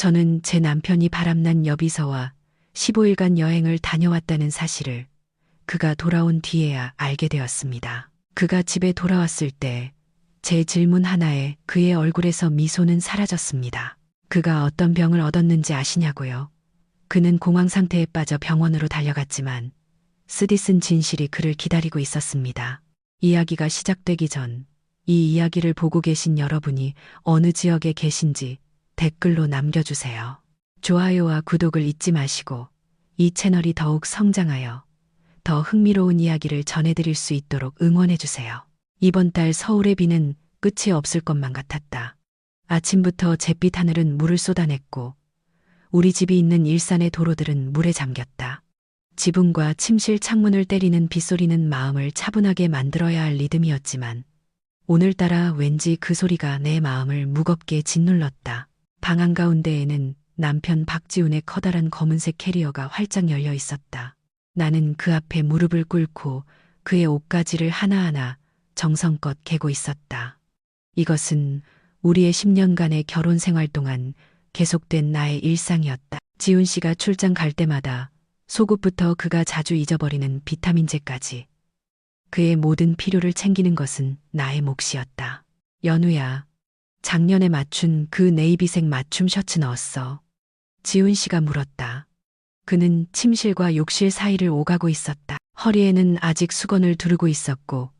저는 제 남편이 바람난 여비서와 15일간 여행을 다녀왔다는 사실을 그가 돌아온 뒤에야 알게 되었습니다. 그가 집에 돌아왔을 때 제 질문 하나에 그의 얼굴에서 미소는 사라졌습니다. 그가 어떤 병을 얻었는지 아시냐고요? 그는 공황 상태에 빠져 병원으로 달려갔지만 쓰디 쓴 진실이 그를 기다리고 있었습니다. 이야기가 시작되기 전 이 이야기를 보고 계신 여러분이 어느 지역에 계신지 댓글로 남겨주세요. 좋아요와 구독을 잊지 마시고 이 채널이 더욱 성장하여 더 흥미로운 이야기를 전해드릴 수 있도록 응원해주세요. 이번 달 서울의 비는 끝이 없을 것만 같았다. 아침부터 잿빛 하늘은 물을 쏟아냈고 우리 집이 있는 일산의 도로들은 물에 잠겼다. 지붕과 침실 창문을 때리는 빗소리는 마음을 차분하게 만들어야 할 리듬이었지만 오늘따라 왠지 그 소리가 내 마음을 무겁게 짓눌렀다. 방 한가운데에는 남편 박지훈의 커다란 검은색 캐리어가 활짝 열려 있었다. 나는 그 앞에 무릎을 꿇고 그의 옷가지를 하나하나 정성껏 개고 있었다. 이것은 우리의 10년간의 결혼 생활 동안 계속된 나의 일상이었다. 지훈 씨가 출장 갈 때마다 속옷부터 그가 자주 잊어버리는 비타민제까지 그의 모든 필요를 챙기는 것은 나의 몫이었다. 연우야, 작년에 맞춘 그 네이비색 맞춤 셔츠 넣었어. 지훈 씨가 물었다. 그는 침실과 욕실 사이를 오가고 있었다. 허리에는 아직 수건을 두르고 있었고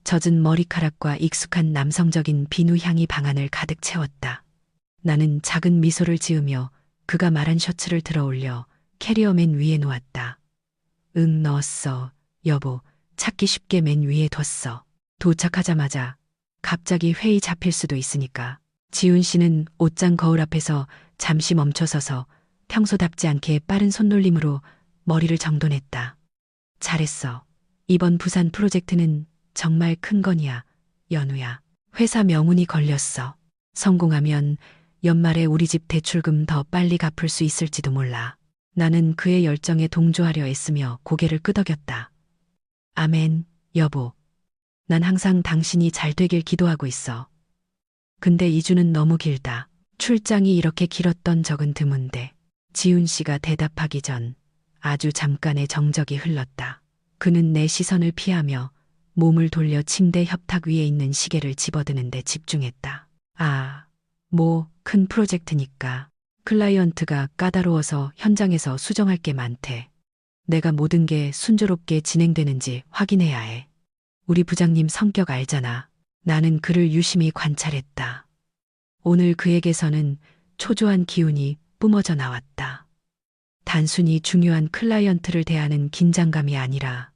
젖은 머리카락과 익숙한 남성적인 비누 향이 방안을 가득 채웠다. 나는 작은 미소를 지으며 그가 말한 셔츠를 들어 올려 캐리어 맨 위에 놓았다. 응, 넣었어. 여보, 찾기 쉽게 맨 위에 뒀어. 도착하자마자 갑자기 회의 잡힐 수도 있으니까. 지훈 씨는 옷장 거울 앞에서 잠시 멈춰서서 평소답지 않게 빠른 손놀림으로 머리를 정돈했다. 잘했어. 이번 부산 프로젝트는 정말 큰 건이야, 연우야. 회사 명운이 걸렸어. 성공하면 연말에 우리 집 대출금 더 빨리 갚을 수 있을지도 몰라. 나는 그의 열정에 동조하려 애쓰며 고개를 끄덕였다. 아멘, 여보. 난 항상 당신이 잘 되길 기도하고 있어. 근데 2주는 너무 길다. 출장이 이렇게 길었던 적은 드문데. 지훈 씨가 대답하기 전 아주 잠깐의 정적이 흘렀다. 그는 내 시선을 피하며 몸을 돌려 침대 협탁 위에 있는 시계를 집어드는데 집중했다. 큰 프로젝트니까. 클라이언트가 까다로워서 현장에서 수정할 게 많대. 내가 모든 게 순조롭게 진행되는지 확인해야 해. 우리 부장님 성격 알잖아. 나는 그를 유심히 관찰했다. 오늘 그에게서는 초조한 기운이 뿜어져 나왔다. 단순히 중요한 클라이언트를 대하는 긴장감이 아니라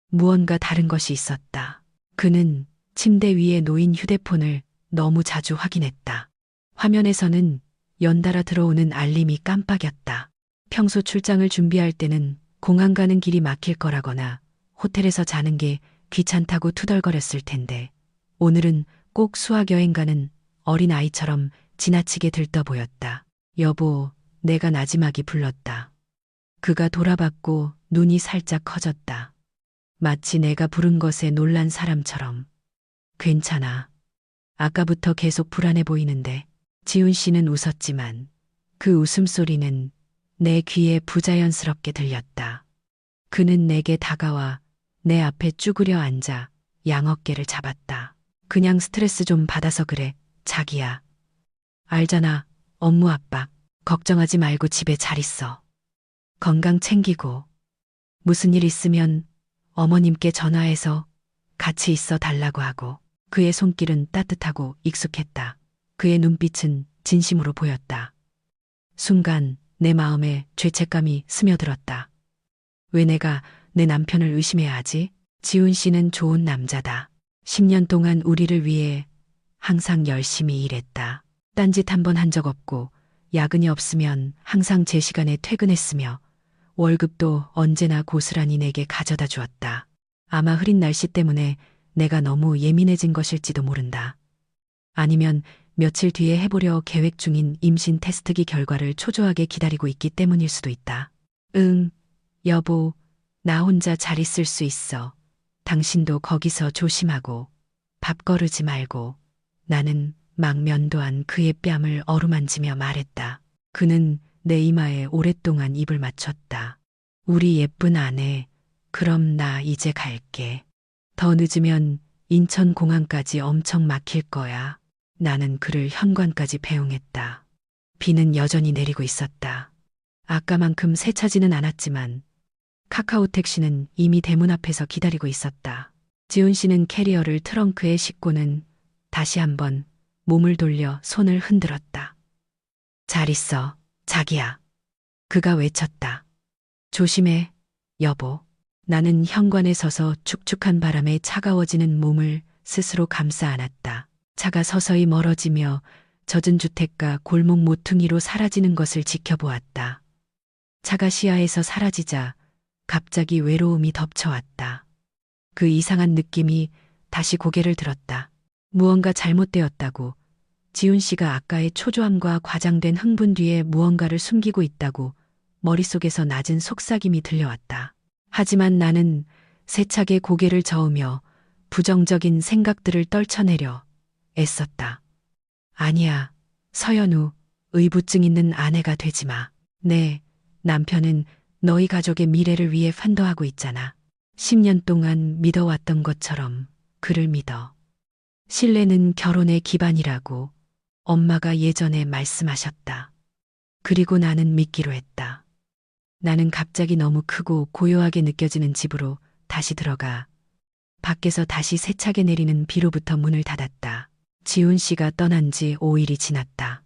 무언가 다른 것이 있었다. 그는 침대 위에 놓인 휴대폰을 너무 자주 확인했다. 화면에서는 연달아 들어오는 알림이 깜빡였다. 평소 출장을 준비할 때는 공항 가는 길이 막힐 거라거나 호텔에서 자는 게 귀찮다고 투덜거렸을 텐데 오늘은 꼭 수학여행 가는 어린아이처럼 지나치게 들떠 보였다. 여보, 내가 나지막이 불렀다. 그가 돌아봤고 눈이 살짝 커졌다. 마치 내가 부른 것에 놀란 사람처럼. 괜찮아. 아까부터 계속 불안해 보이는데. 지훈 씨는 웃었지만 그 웃음소리는 내 귀에 부자연스럽게 들렸다. 그는 내게 다가와 내 앞에 쭈그려 앉아 양어깨를 잡았다. 그냥 스트레스 좀 받아서 그래, 자기야. 알잖아, 업무 압박. 걱정하지 말고 집에 잘 있어. 건강 챙기고. 무슨 일 있으면 어머님께 전화해서 같이 있어 달라고 하고. 그의 손길은 따뜻하고 익숙했다. 그의 눈빛은 진심으로 보였다. 순간 내 마음에 죄책감이 스며들었다. 왜 내가 내 남편을 의심해야 하지? 지훈 씨는 좋은 남자다. 10년 동안 우리를 위해 항상 열심히 일했다. 딴짓 한 번 한 적 없고 야근이 없으면 항상 제 시간에 퇴근했으며 월급도 언제나 고스란히 내게 가져다 주었다. 아마 흐린 날씨 때문에 내가 너무 예민해진 것일지도 모른다. 아니면 며칠 뒤에 해보려 계획 중인 임신 테스트기 결과를 초조하게 기다리고 있기 때문일 수도 있다. 응, 여보, 나 혼자 잘 있을 수 있어. 당신도 거기서 조심하고 밥 거르지 말고. 나는 막 면도한 그의 뺨을 어루만지며 말했다. 그는 내 이마에 오랫동안 입을 맞췄다. 우리 예쁜 아내, 그럼 나 이제 갈게. 더 늦으면 인천공항까지 엄청 막힐 거야. 나는 그를 현관까지 배웅했다. 비는 여전히 내리고 있었다. 아까만큼 세차지는 않았지만 카카오 택시는 이미 대문 앞에서 기다리고 있었다. 지훈 씨는 캐리어를 트렁크에 싣고는 다시 한번 몸을 돌려 손을 흔들었다. 잘 있어, 자기야. 그가 외쳤다. 조심해, 여보. 나는 현관에 서서 축축한 바람에 차가워지는 몸을 스스로 감싸 안았다. 차가 서서히 멀어지며 젖은 주택가 골목 모퉁이로 사라지는 것을 지켜보았다. 차가 시야에서 사라지자 갑자기 외로움이 덮쳐왔다. 그 이상한 느낌이 다시 고개를 들었다. 무언가 잘못되었다고, 지훈 씨가 아까의 초조함과 과장된 흥분 뒤에 무언가를 숨기고 있다고 머릿속에서 낮은 속삭임이 들려왔다. 하지만 나는 세차게 고개를 저으며 부정적인 생각들을 떨쳐내려 애썼다. 아니야, 서연우, 의부증 있는 아내가 되지 마. 네, 남편은 너희 가족의 미래를 위해 판도하고 있잖아. 10년 동안 믿어왔던 것처럼 그를 믿어. 신뢰는 결혼의 기반이라고 엄마가 예전에 말씀하셨다. 그리고 나는 믿기로 했다. 나는 갑자기 너무 크고 고요하게 느껴지는 집으로 다시 들어가 밖에서 다시 세차게 내리는 비로부터 문을 닫았다. 지훈 씨가 떠난 지 5일이 지났다.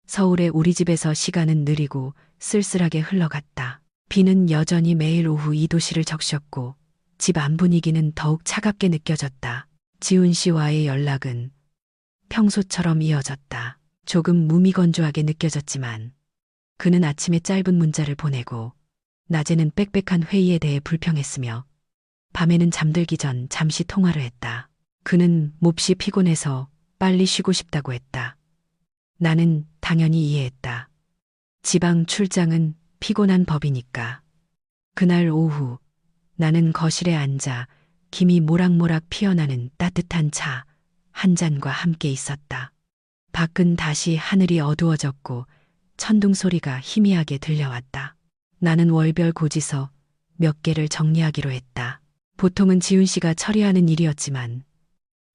서울의 우리 집에서 시간은 느리고 쓸쓸하게 흘러갔다. 비는 여전히 매일 오후 이 도시를 적셨고 집 안 분위기는 더욱 차갑게 느껴졌다. 지훈 씨와의 연락은 평소처럼 이어졌다. 조금 무미건조하게 느껴졌지만 그는 아침에 짧은 문자를 보내고 낮에는 빽빽한 회의에 대해 불평했으며 밤에는 잠들기 전 잠시 통화를 했다. 그는 몹시 피곤해서 빨리 쉬고 싶다고 했다. 나는 당연히 이해했다. 지방 출장은 피곤한 법이니까. 그날 오후 나는 거실에 앉아 김이 모락모락 피어나는 따뜻한 차 한 잔과 함께 있었다. 밖은 다시 하늘이 어두워졌고 천둥 소리가 희미하게 들려왔다. 나는 월별 고지서 몇 개를 정리하기로 했다. 보통은 지훈 씨가 처리하는 일이었지만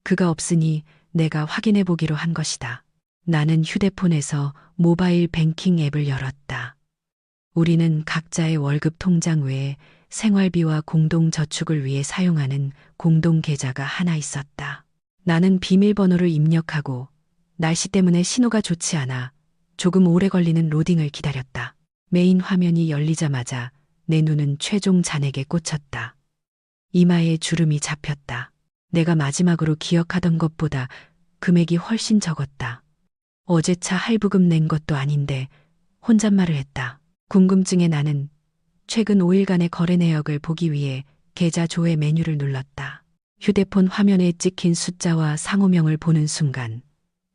그가 없으니 내가 확인해 보기로 한 것이다. 나는 휴대폰에서 모바일 뱅킹 앱을 열었다. 우리는 각자의 월급 통장 외에 생활비와 공동 저축을 위해 사용하는 공동 계좌가 하나 있었다. 나는 비밀번호를 입력하고 날씨 때문에 신호가 좋지 않아 조금 오래 걸리는 로딩을 기다렸다. 메인 화면이 열리자마자 내 눈은 최종 잔액에 꽂혔다. 이마에 주름이 잡혔다. 내가 마지막으로 기억하던 것보다 금액이 훨씬 적었다. 어제 차 할부금 낸 것도 아닌데 혼잣말을 했다. 궁금증에 나는 최근 5일간의 거래 내역을 보기 위해 계좌 조회 메뉴를 눌렀다. 휴대폰 화면에 찍힌 숫자와 상호명을 보는 순간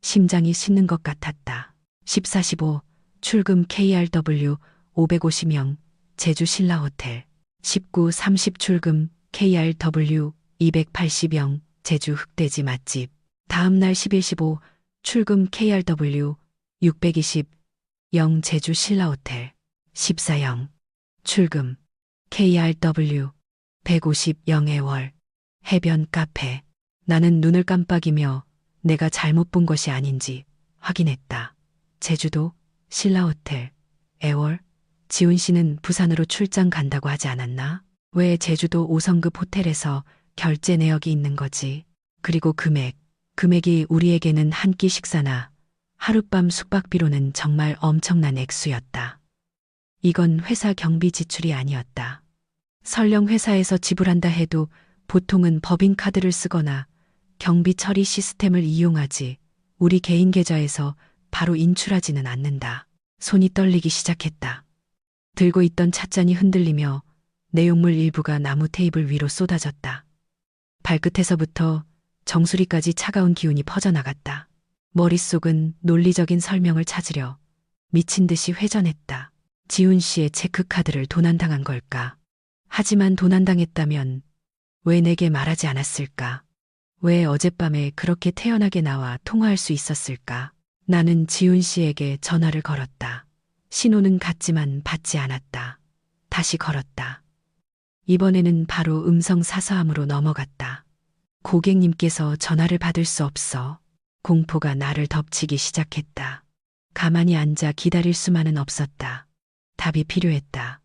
심장이 싣는 것 같았다. 1415 출금 KRW 550명 제주 신라호텔 1930 출금 KRW 280영 제주 흑돼지 맛집 다음날 1115 출금 KRW 620 영 제주 신라호텔 14영 출금 KRW 150 영의 월 해변 카페. 나는 눈을 깜빡이며 내가 잘못 본 것이 아닌지 확인했다. 제주도 신라호텔 애월. 지훈 씨는 부산으로 출장 간다고 하지 않았나? 왜 제주도 5성급 호텔에서 결제 내역이 있는 거지? 그리고 금액이 우리에게는 한 끼 식사나 하룻밤 숙박비로는 정말 엄청난 액수였다. 이건 회사 경비 지출이 아니었다. 설령 회사에서 지불한다 해도 보통은 법인카드를 쓰거나 경비 처리 시스템을 이용하지 우리 개인 계좌에서 바로 인출하지는 않는다. 손이 떨리기 시작했다. 들고 있던 찻잔이 흔들리며 내용물 일부가 나무 테이블 위로 쏟아졌다. 발끝에서부터 정수리까지 차가운 기운이 퍼져나갔다. 머릿속은 논리적인 설명을 찾으려 미친 듯이 회전했다. 지훈 씨의 체크카드를 도난당한 걸까? 하지만 도난당했다면 왜 내게 말하지 않았을까? 왜 어젯밤에 그렇게 태연하게 나와 통화할 수 있었을까? 나는 지훈 씨에게 전화를 걸었다. 신호는 갔지만 받지 않았다. 다시 걸었다. 이번에는 바로 음성 사서함으로 넘어갔다. 고객님께서 전화를 받을 수 없어. 공포가 나를 덮치기 시작했다. 가만히 앉아 기다릴 수만은 없었다. 답이 필요했다.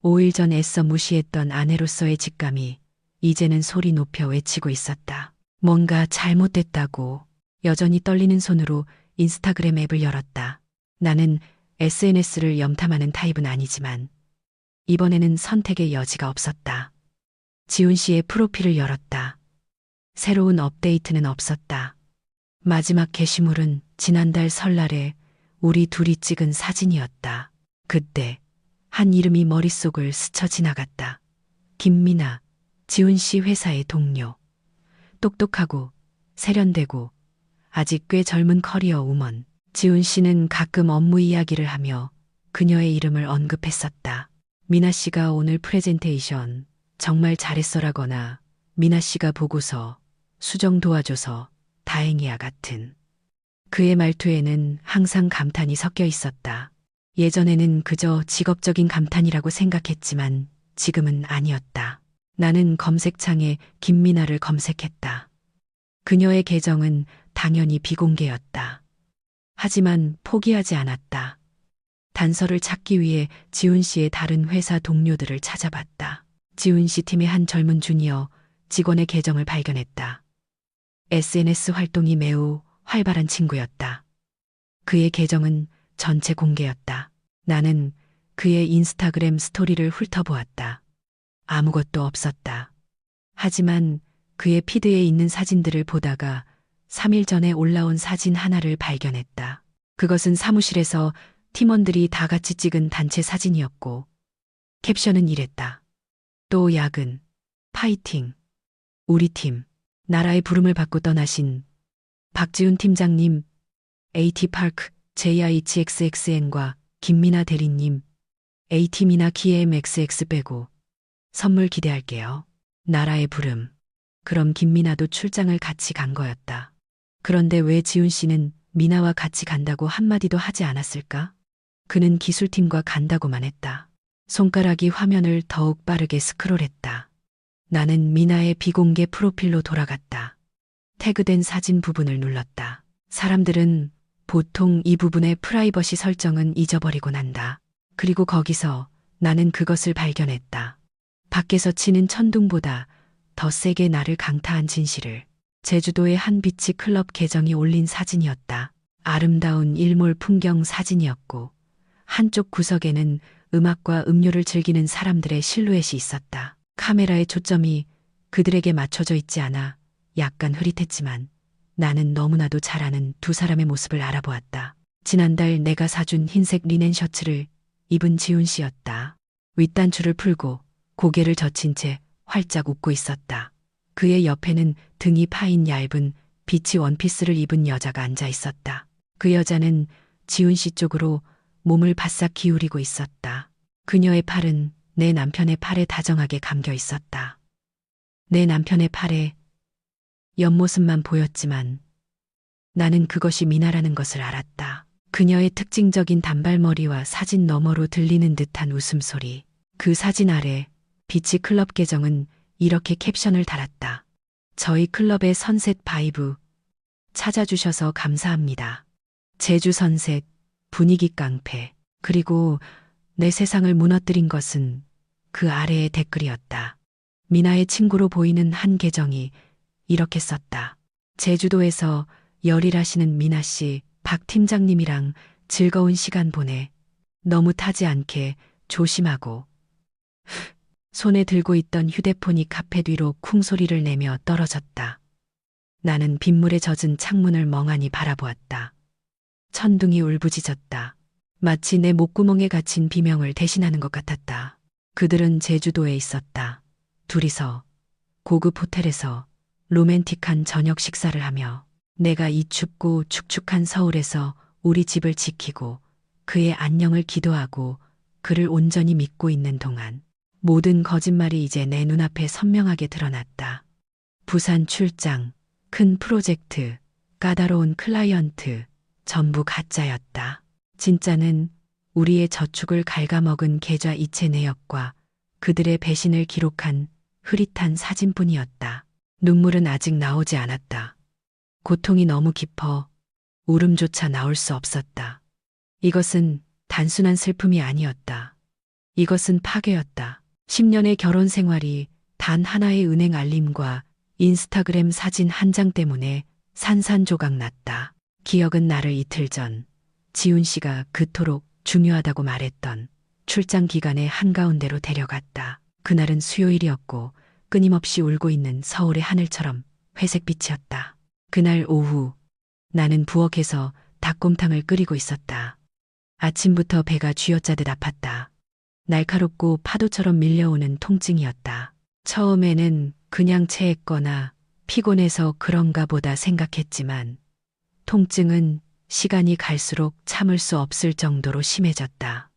5일 전 애써 무시했던 아내로서의 직감이 이제는 소리 높여 외치고 있었다. 뭔가 잘못됐다고. 여전히 떨리는 손으로 인스타그램 앱을 열었다. 나는 SNS를 염탐하는 타입은 아니지만 이번에는 선택의 여지가 없었다. 지훈 씨의 프로필을 열었다. 새로운 업데이트는 없었다. 마지막 게시물은 지난달 설날에 우리 둘이 찍은 사진이었다. 그때 한 이름이 머릿속을 스쳐 지나갔다. 김미나, 지훈 씨 회사의 동료. 똑똑하고 세련되고 아직 꽤 젊은 커리어 우먼. 지훈 씨는 가끔 업무 이야기를 하며 그녀의 이름을 언급했었다. 미나 씨가 오늘 프레젠테이션 정말 잘했어라거나 미나 씨가 보고서 수정 도와줘서 다행이야 같은. 그의 말투에는 항상 감탄이 섞여 있었다. 예전에는 그저 직업적인 감탄이라고 생각했지만 지금은 아니었다. 나는 검색창에 김미나를 검색했다. 그녀의 계정은 당연히 비공개였다. 하지만 포기하지 않았다. 단서를 찾기 위해 지훈 씨의 다른 회사 동료들을 찾아봤다. 지훈 씨 팀의 한 젊은 주니어 직원의 계정을 발견했다. SNS 활동이 매우 활발한 친구였다. 그의 계정은 전체 공개였다. 나는 그의 인스타그램 스토리를 훑어보았다. 아무것도 없었다. 하지만 그의 피드에 있는 사진들을 보다가 3일 전에 올라온 사진 하나를 발견했다. 그것은 사무실에서 팀원들이 다 같이 찍은 단체 사진이었고 캡션은 이랬다. 또 야근, 파이팅, 우리 팀, 나라의 부름을 받고 떠나신 박지훈 팀장님, AT파크 JIHXXN과 김미나 대리님, AT미나 KMXX 빼고 선물 기대할게요. 나라의 부름. 그럼 김미나도 출장을 같이 간 거였다. 그런데 왜 지훈 씨는 미나와 같이 간다고 한마디도 하지 않았을까? 그는 기술팀과 간다고만 했다. 손가락이 화면을 더욱 빠르게 스크롤했다. 나는 미나의 비공개 프로필로 돌아갔다. 태그된 사진 부분을 눌렀다. 사람들은 보통 이 부분의 프라이버시 설정은 잊어버리고 난다. 그리고 거기서 나는 그것을 발견했다. 밖에서 치는 천둥보다 더 세게 나를 강타한 진실을. 제주도의 한 비치 클럽 계정이 올린 사진이었다. 아름다운 일몰 풍경 사진이었고 한쪽 구석에는 음악과 음료를 즐기는 사람들의 실루엣이 있었다. 카메라의 초점이 그들에게 맞춰져 있지 않아 약간 흐릿했지만 나는 너무나도 잘 아는 두 사람의 모습을 알아보았다. 지난달 내가 사준 흰색 리넨 셔츠를 입은 지훈 씨였다. 윗단추를 풀고 고개를 젖힌 채 활짝 웃고 있었다. 그의 옆에는 등이 파인 얇은 비치 원피스를 입은 여자가 앉아 있었다. 그 여자는 지훈 씨 쪽으로 몸을 바싹 기울이고 있었다. 그녀의 팔은 내 남편의 팔에 다정하게 감겨 있었다. 내 남편의 팔에 옆모습만 보였지만 나는 그것이 미나라는 것을 알았다. 그녀의 특징적인 단발머리와 사진 너머로 들리는 듯한 웃음소리. 그 사진 아래 비치 클럽 계정은 이렇게 캡션을 달았다. 저희 클럽의 선셋 바이브 찾아주셔서 감사합니다. 제주 선셋, 분위기 깡패. 그리고 내 세상을 무너뜨린 것은 그 아래의 댓글이었다. 미나의 친구로 보이는 한 계정이 이렇게 썼다. 제주도에서 열일하시는 미나 씨, 박 팀장님이랑 즐거운 시간 보내. 너무 타지 않게 조심하고. 손에 들고 있던 휴대폰이 카페 뒤로 쿵 소리를 내며 떨어졌다. 나는 빗물에 젖은 창문을 멍하니 바라보았다. 천둥이 울부짖었다. 마치 내 목구멍에 갇힌 비명을 대신하는 것 같았다. 그들은 제주도에 있었다. 둘이서 고급 호텔에서 로맨틱한 저녁 식사를 하며 내가 이 춥고 축축한 서울에서 우리 집을 지키고 그의 안녕을 기도하고 그를 온전히 믿고 있는 동안 모든 거짓말이 이제 내 눈앞에 선명하게 드러났다. 부산 출장, 큰 프로젝트, 까다로운 클라이언트, 전부 가짜였다. 진짜는 우리의 저축을 갉아먹은 계좌 이체 내역과 그들의 배신을 기록한 흐릿한 사진뿐이었다. 눈물은 아직 나오지 않았다. 고통이 너무 깊어 울음조차 나올 수 없었다. 이것은 단순한 슬픔이 아니었다. 이것은 파괴였다. 10년의 결혼 생활이 단 하나의 은행 알림과 인스타그램 사진 한 장 때문에 산산조각 났다. 기억은 나를 이틀 전 지훈 씨가 그토록 중요하다고 말했던 출장 기간의 한가운데로 데려갔다. 그날은 수요일이었고 끊임없이 울고 있는 서울의 하늘처럼 회색빛이었다. 그날 오후 나는 부엌에서 닭곰탕을 끓이고 있었다. 아침부터 배가 쥐어짜듯 아팠다. 날카롭고 파도처럼 밀려오는 통증이었다. 처음에는 그냥 체했거나 피곤해서 그런가 보다 생각했지만 통증은 시간이 갈수록 참을 수 없을 정도로 심해졌다.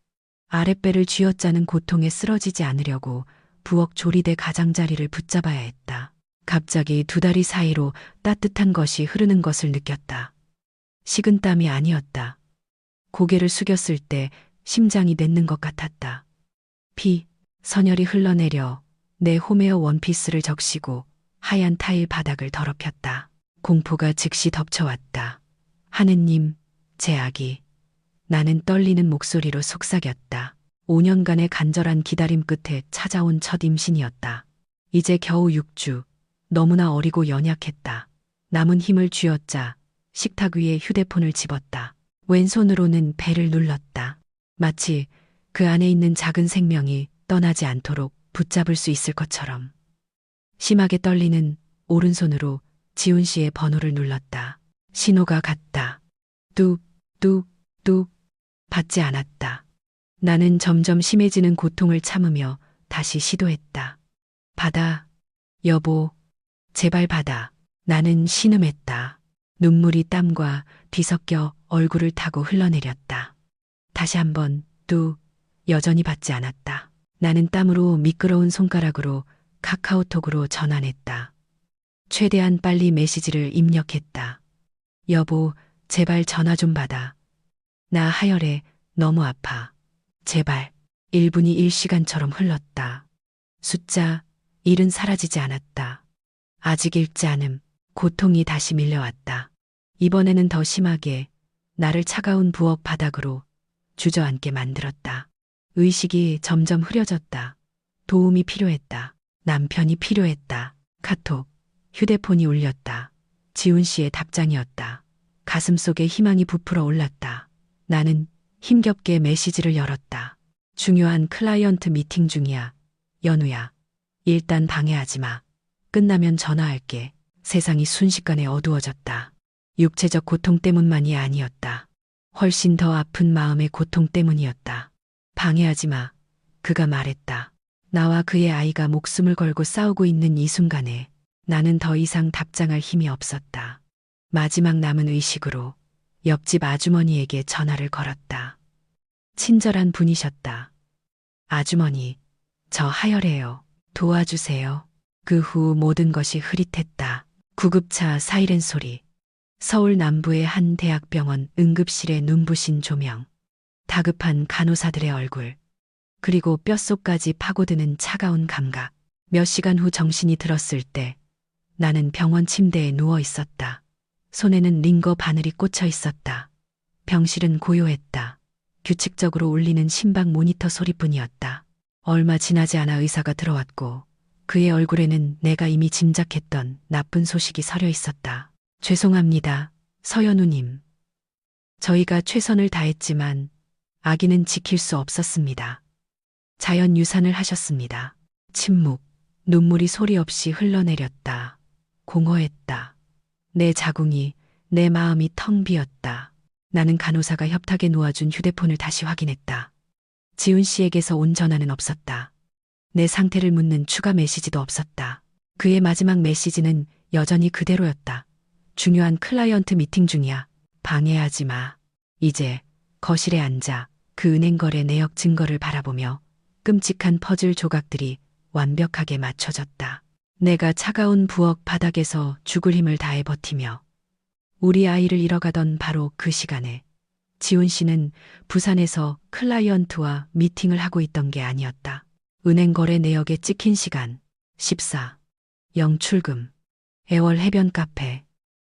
아랫배를 쥐어짜는 고통에 쓰러지지 않으려고 부엌 조리대 가장자리를 붙잡아야 했다. 갑자기 두 다리 사이로 따뜻한 것이 흐르는 것을 느꼈다. 식은땀이 아니었다. 고개를 숙였을 때 심장이 맺는 것 같았다. 피, 선혈이 흘러내려 내 홈웨어 원피스를 적시고 하얀 타일 바닥을 더럽혔다. 공포가 즉시 덮쳐왔다. 하느님, 제 아기. 나는 떨리는 목소리로 속삭였다. 5년간의 간절한 기다림 끝에 찾아온 첫 임신이었다. 이제 겨우 6주. 너무나 어리고 연약했다. 남은 힘을 쥐어짜 식탁 위에 휴대폰을 집었다. 왼손으로는 배를 눌렀다. 마치 그 안에 있는 작은 생명이 떠나지 않도록 붙잡을 수 있을 것처럼. 심하게 떨리는 오른손으로 지훈 씨의 번호를 눌렀다. 신호가 갔다. 뚝, 뚝, 뚝. 받지 않았다. 나는 점점 심해지는 고통을 참으며 다시 시도했다. 받아, 여보, 제발 받아. 나는 신음했다. 눈물이 땀과 뒤섞여 얼굴을 타고 흘러내렸다. 다시 한번 뚝, 여전히 받지 않았다. 나는 땀으로 미끄러운 손가락으로 카카오톡으로 전환했다. 최대한 빨리 메시지를 입력했다. 여보, 제발 전화 좀 받아. 나 하혈해. 너무 아파. 제발. 1분이 1시간처럼 흘렀다. 숫자 1은 사라지지 않았다. 아직 읽지 않음. 고통이 다시 밀려왔다. 이번에는 더 심하게 나를 차가운 부엌 바닥으로 주저앉게 만들었다. 의식이 점점 흐려졌다. 도움이 필요했다. 남편이 필요했다. 카톡. 휴대폰이 울렸다. 지훈 씨의 답장이었다. 가슴속에 희망이 부풀어 올랐다. 나는 힘겹게 메시지를 열었다. 중요한 클라이언트 미팅 중이야. 연우야. 일단 방해하지 마. 끝나면 전화할게. 세상이 순식간에 어두워졌다. 육체적 고통 때문만이 아니었다. 훨씬 더 아픈 마음의 고통 때문이었다. 방해하지 마. 그가 말했다. 나와 그의 아이가 목숨을 걸고 싸우고 있는 이 순간에 나는 더 이상 답장할 힘이 없었다. 마지막 남은 의식으로 옆집 아주머니에게 전화를 걸었다. 친절한 분이셨다. 아주머니, 저 하혈해요. 도와주세요. 그 후 모든 것이 흐릿했다. 구급차 사이렌 소리. 서울 남부의 한 대학병원 응급실의 눈부신 조명. 다급한 간호사들의 얼굴. 그리고 뼛속까지 파고드는 차가운 감각. 몇 시간 후 정신이 들었을 때 나는 병원 침대에 누워 있었다. 손에는 링거 바늘이 꽂혀 있었다. 병실은 고요했다. 규칙적으로 울리는 심박 모니터 소리뿐이었다. 얼마 지나지 않아 의사가 들어왔고 그의 얼굴에는 내가 이미 짐작했던 나쁜 소식이 서려 있었다. 죄송합니다, 서연우님. 저희가 최선을 다했지만 아기는 지킬 수 없었습니다. 자연 유산을 하셨습니다. 침묵, 눈물이 소리 없이 흘러내렸다. 공허했다. 내 자궁이, 내 마음이 텅 비었다. 나는 간호사가 협탁에 놓아준 휴대폰을 다시 확인했다. 지훈 씨에게서 온 전화는 없었다. 내 상태를 묻는 추가 메시지도 없었다. 그의 마지막 메시지는 여전히 그대로였다. 중요한 클라이언트 미팅 중이야. 방해하지 마. 이제 거실에 앉아 그 은행거래 내역 증거를 바라보며 끔찍한 퍼즐 조각들이 완벽하게 맞춰졌다. 내가 차가운 부엌 바닥에서 죽을 힘을 다해 버티며 우리 아이를 잃어가던 바로 그 시간에 지훈 씨는 부산에서 클라이언트와 미팅을 하고 있던 게 아니었다. 은행 거래 내역에 찍힌 시간 14. 0 출금. 애월 해변 카페.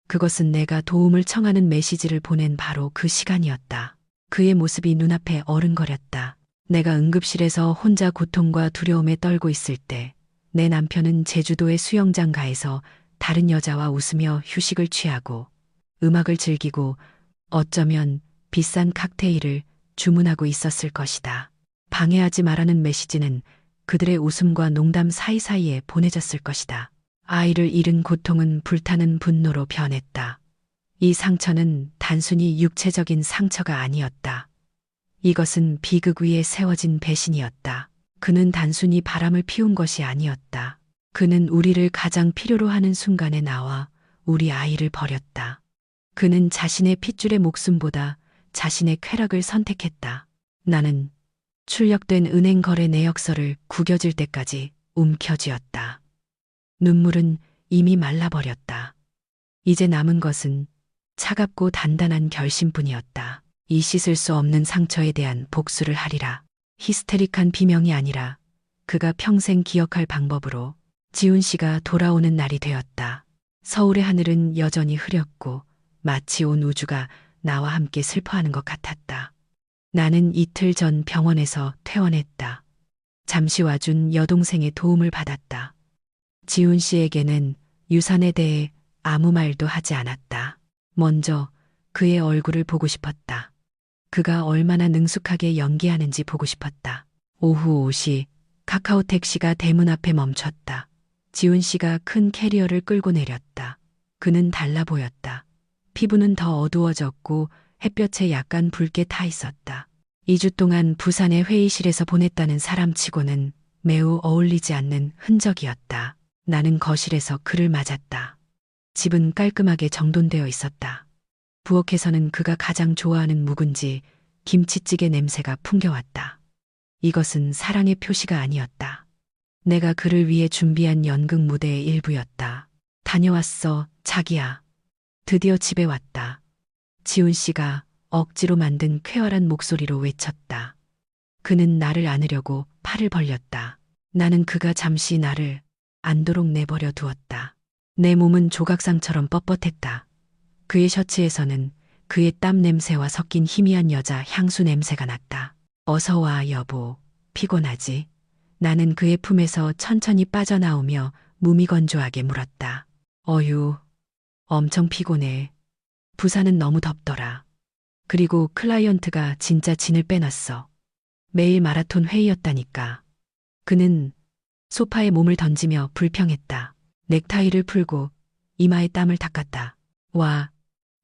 그것은 내가 도움을 청하는 메시지를 보낸 바로 그 시간이었다. 그의 모습이 눈앞에 어른거렸다. 내가 응급실에서 혼자 고통과 두려움에 떨고 있을 때 내 남편은 제주도의 수영장가에서 다른 여자와 웃으며 휴식을 취하고 음악을 즐기고 어쩌면 비싼 칵테일을 주문하고 있었을 것이다. 방해하지 말라는 메시지는 그들의 웃음과 농담 사이사이에 보내졌을 것이다. 아이를 잃은 고통은 불타는 분노로 변했다. 이 상처는 단순히 육체적인 상처가 아니었다. 이것은 비극 위에 세워진 배신이었다. 그는 단순히 바람을 피운 것이 아니었다. 그는 우리를 가장 필요로 하는 순간에 나와 우리 아이를 버렸다. 그는 자신의 핏줄의 목숨보다 자신의 쾌락을 선택했다. 나는 출력된 은행 거래 내역서를 구겨질 때까지 움켜쥐었다. 눈물은 이미 말라버렸다. 이제 남은 것은 차갑고 단단한 결심뿐이었다. 이 씻을 수 없는 상처에 대한 복수를 하리라. 히스테릭한 비명이 아니라 그가 평생 기억할 방법으로 지훈 씨가 돌아오는 날이 되었다. 서울의 하늘은 여전히 흐렸고 마치 온 우주가 나와 함께 슬퍼하는 것 같았다. 나는 이틀 전 병원에서 퇴원했다. 잠시 와준 여동생의 도움을 받았다. 지훈 씨에게는 유산에 대해 아무 말도 하지 않았다. 먼저 그의 얼굴을 보고 싶었다. 그가 얼마나 능숙하게 연기하는지 보고 싶었다. 오후 5시 카카오 택시가 대문 앞에 멈췄다. 지훈 씨가 큰 캐리어를 끌고 내렸다. 그는 달라 보였다. 피부는 더 어두워졌고 햇볕에 약간 붉게 타 있었다. 2주 동안 부산의 회의실에서 보냈다는 사람치고는 매우 어울리지 않는 흔적이었다. 나는 거실에서 그를 맞았다. 집은 깔끔하게 정돈되어 있었다. 부엌에서는 그가 가장 좋아하는 묵은지, 김치찌개 냄새가 풍겨왔다. 이것은 사랑의 표시가 아니었다. 내가 그를 위해 준비한 연극 무대의 일부였다. 다녀왔어, 자기야. 드디어 집에 왔다. 지훈 씨가 억지로 만든 쾌활한 목소리로 외쳤다. 그는 나를 안으려고 팔을 벌렸다. 나는 그가 잠시 나를 안도록 내버려 두었다. 내 몸은 조각상처럼 뻣뻣했다. 그의 셔츠에서는 그의 땀 냄새와 섞인 희미한 여자 향수 냄새가 났다. 어서 와, 여보. 피곤하지? 나는 그의 품에서 천천히 빠져나오며 무미건조하게 물었다. 어휴, 엄청 피곤해. 부산은 너무 덥더라. 그리고 클라이언트가 진짜 진을 빼놨어. 매일 마라톤 회의였다니까. 그는 소파에 몸을 던지며 불평했다. 넥타이를 풀고 이마에 땀을 닦았다. 와,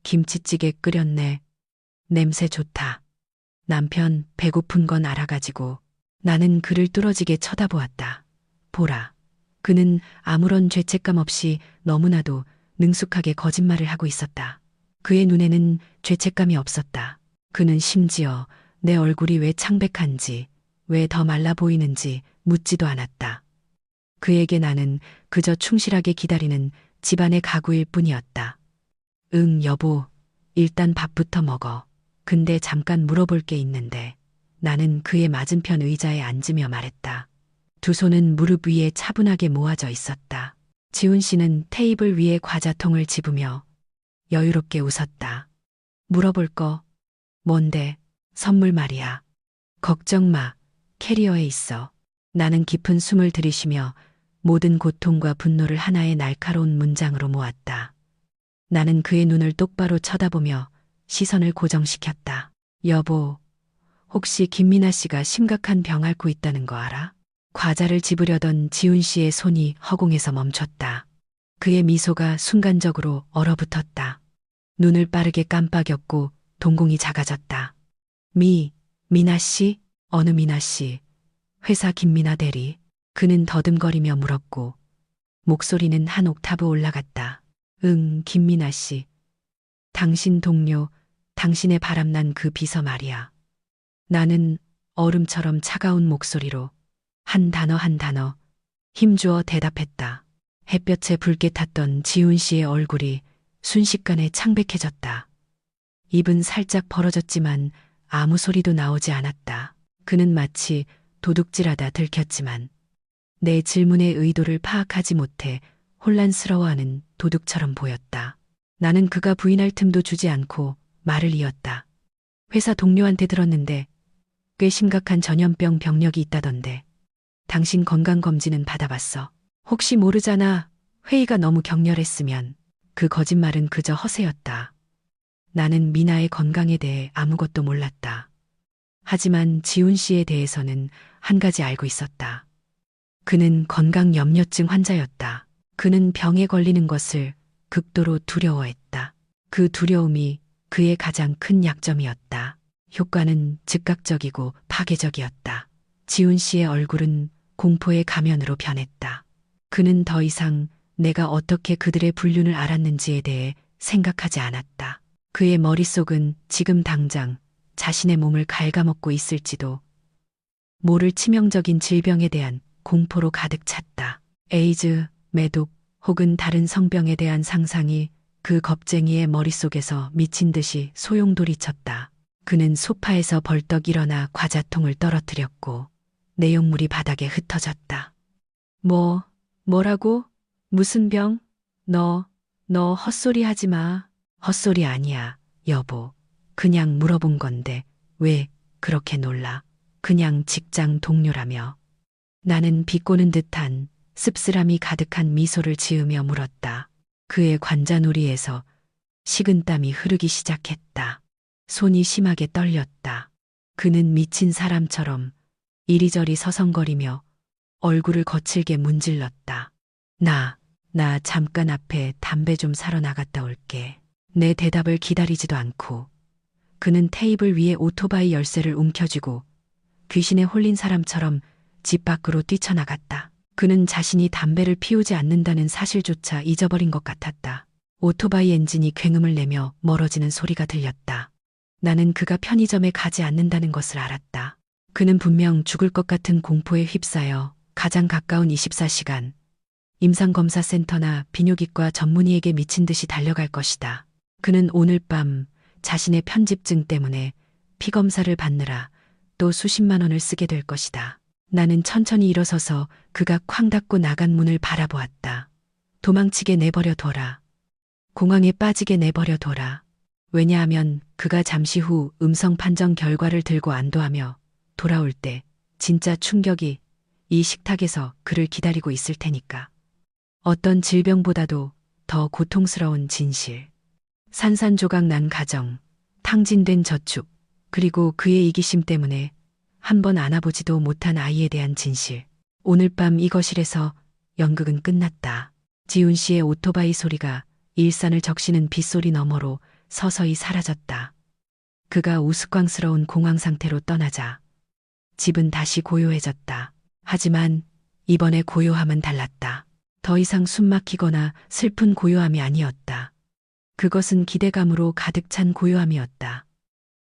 김치찌개 끓였네. 냄새 좋다. 남편 배고픈 건 알아가지고 나는 그를 뚫어지게 쳐다보았다. 보라. 그는 아무런 죄책감 없이 너무나도 능숙하게 거짓말을 하고 있었다. 그의 눈에는 죄책감이 없었다. 그는 심지어 내 얼굴이 왜 창백한지, 왜 더 말라 보이는지 묻지도 않았다. 그에게 나는 그저 충실하게 기다리는 집안의 가구일 뿐이었다. 응, 여보. 일단 밥부터 먹어. 근데 잠깐 물어볼 게 있는데. 나는 그의 맞은편 의자에 앉으며 말했다. 두 손은 무릎 위에 차분하게 모아져 있었다. 지훈 씨는 테이블 위에 과자통을 집으며 여유롭게 웃었다. 물어볼 거. 뭔데? 선물 말이야. 걱정 마. 캐리어에 있어. 나는 깊은 숨을 들이쉬며 모든 고통과 분노를 하나의 날카로운 문장으로 모았다. 나는 그의 눈을 똑바로 쳐다보며 시선을 고정시켰다. 여보, 혹시 김민아 씨가 심각한 병 앓고 있다는 거 알아? 과자를 집으려던 지훈 씨의 손이 허공에서 멈췄다. 그의 미소가 순간적으로 얼어붙었다. 눈을 빠르게 깜빡였고 동공이 작아졌다. 미나 씨? 어느 미나 씨? 회사 김민아 대리. 그는 더듬거리며 물었고 목소리는 한 옥타브 올라갔다. 응, 김민아 씨. 당신 동료, 당신의 바람난 그 비서 말이야. 나는 얼음처럼 차가운 목소리로 한 단어 한 단어 힘주어 대답했다. 햇볕에 붉게 탔던 지훈 씨의 얼굴이 순식간에 창백해졌다. 입은 살짝 벌어졌지만 아무 소리도 나오지 않았다. 그는 마치 도둑질하다 들켰지만 내 질문의 의도를 파악하지 못해 혼란스러워하는 도둑처럼 보였다. 나는 그가 부인할 틈도 주지 않고 말을 이었다. 회사 동료한테 들었는데 꽤 심각한 전염병 병력이 있다던데. 당신 건강검진은 받아봤어. 혹시 모르잖아. 회의가 너무 격렬했으면. 그 거짓말은 그저 허세였다. 나는 미나의 건강에 대해 아무것도 몰랐다. 하지만 지훈 씨에 대해서는 한 가지 알고 있었다. 그는 건강염려증 환자였다. 그는 병에 걸리는 것을 극도로 두려워했다. 그 두려움이 그의 가장 큰 약점이었다. 효과는 즉각적이고 파괴적이었다. 지훈 씨의 얼굴은 공포의 가면으로 변했다. 그는 더 이상 내가 어떻게 그들의 불륜을 알았는지에 대해 생각하지 않았다. 그의 머릿속은 지금 당장 자신의 몸을 갉아먹고 있을지도 모를 치명적인 질병에 대한 공포로 가득 찼다. 에이즈, 매독 혹은 다른 성병에 대한 상상이 그 겁쟁이의 머릿속에서 미친 듯이 소용돌이쳤다. 그는 소파에서 벌떡 일어나 과자통을 떨어뜨렸고 내용물이 바닥에 흩어졌다. 뭐라고? 무슨 병? 너 헛소리 하지 마. 헛소리 아니야, 여보. 그냥 물어본 건데 왜 그렇게 놀라? 그냥 직장 동료라며. 나는 비꼬는 듯한 씁쓸함이 가득한 미소를 지으며 물었다. 그의 관자놀이에서 식은땀이 흐르기 시작했다. 손이 심하게 떨렸다. 그는 미친 사람처럼 이리저리 서성거리며 얼굴을 거칠게 문질렀다. 나 잠깐 앞에 담배 좀 사러 나갔다 올게. 내 대답을 기다리지도 않고 그는 테이블 위에 오토바이 열쇠를 움켜쥐고 귀신에 홀린 사람처럼 집 밖으로 뛰쳐나갔다. 그는 자신이 담배를 피우지 않는다는 사실조차 잊어버린 것 같았다. 오토바이 엔진이 굉음을 내며 멀어지는 소리가 들렸다. 나는 그가 편의점에 가지 않는다는 것을 알았다. 그는 분명 죽을 것 같은 공포에 휩싸여 가장 가까운 24시간 임상검사센터나 비뇨기과 전문의에게 미친 듯이 달려갈 것이다. 그는 오늘 밤 자신의 편집증 때문에 피검사를 받느라 또 수십만 원을 쓰게 될 것이다. 나는 천천히 일어서서 그가 쾅 닫고 나간 문을 바라보았다. 도망치게 내버려 둬라. 공황에 빠지게 내버려 둬라. 왜냐하면 그가 잠시 후 음성 판정 결과를 들고 안도하며 돌아올 때 진짜 충격이 이 식탁에서 그를 기다리고 있을 테니까. 어떤 질병보다도 더 고통스러운 진실. 산산조각 난 가정, 탕진된 저축, 그리고 그의 이기심 때문에 한 번 안아보지도 못한 아이에 대한 진실. 오늘 밤 이 거실에서 연극은 끝났다. 지훈 씨의 오토바이 소리가 일산을 적시는 빗소리 너머로 서서히 사라졌다. 그가 우스꽝스러운 공황 상태로 떠나자 집은 다시 고요해졌다. 하지만 이번의 고요함은 달랐다. 더 이상 숨막히거나 슬픈 고요함이 아니었다. 그것은 기대감으로 가득 찬 고요함이었다.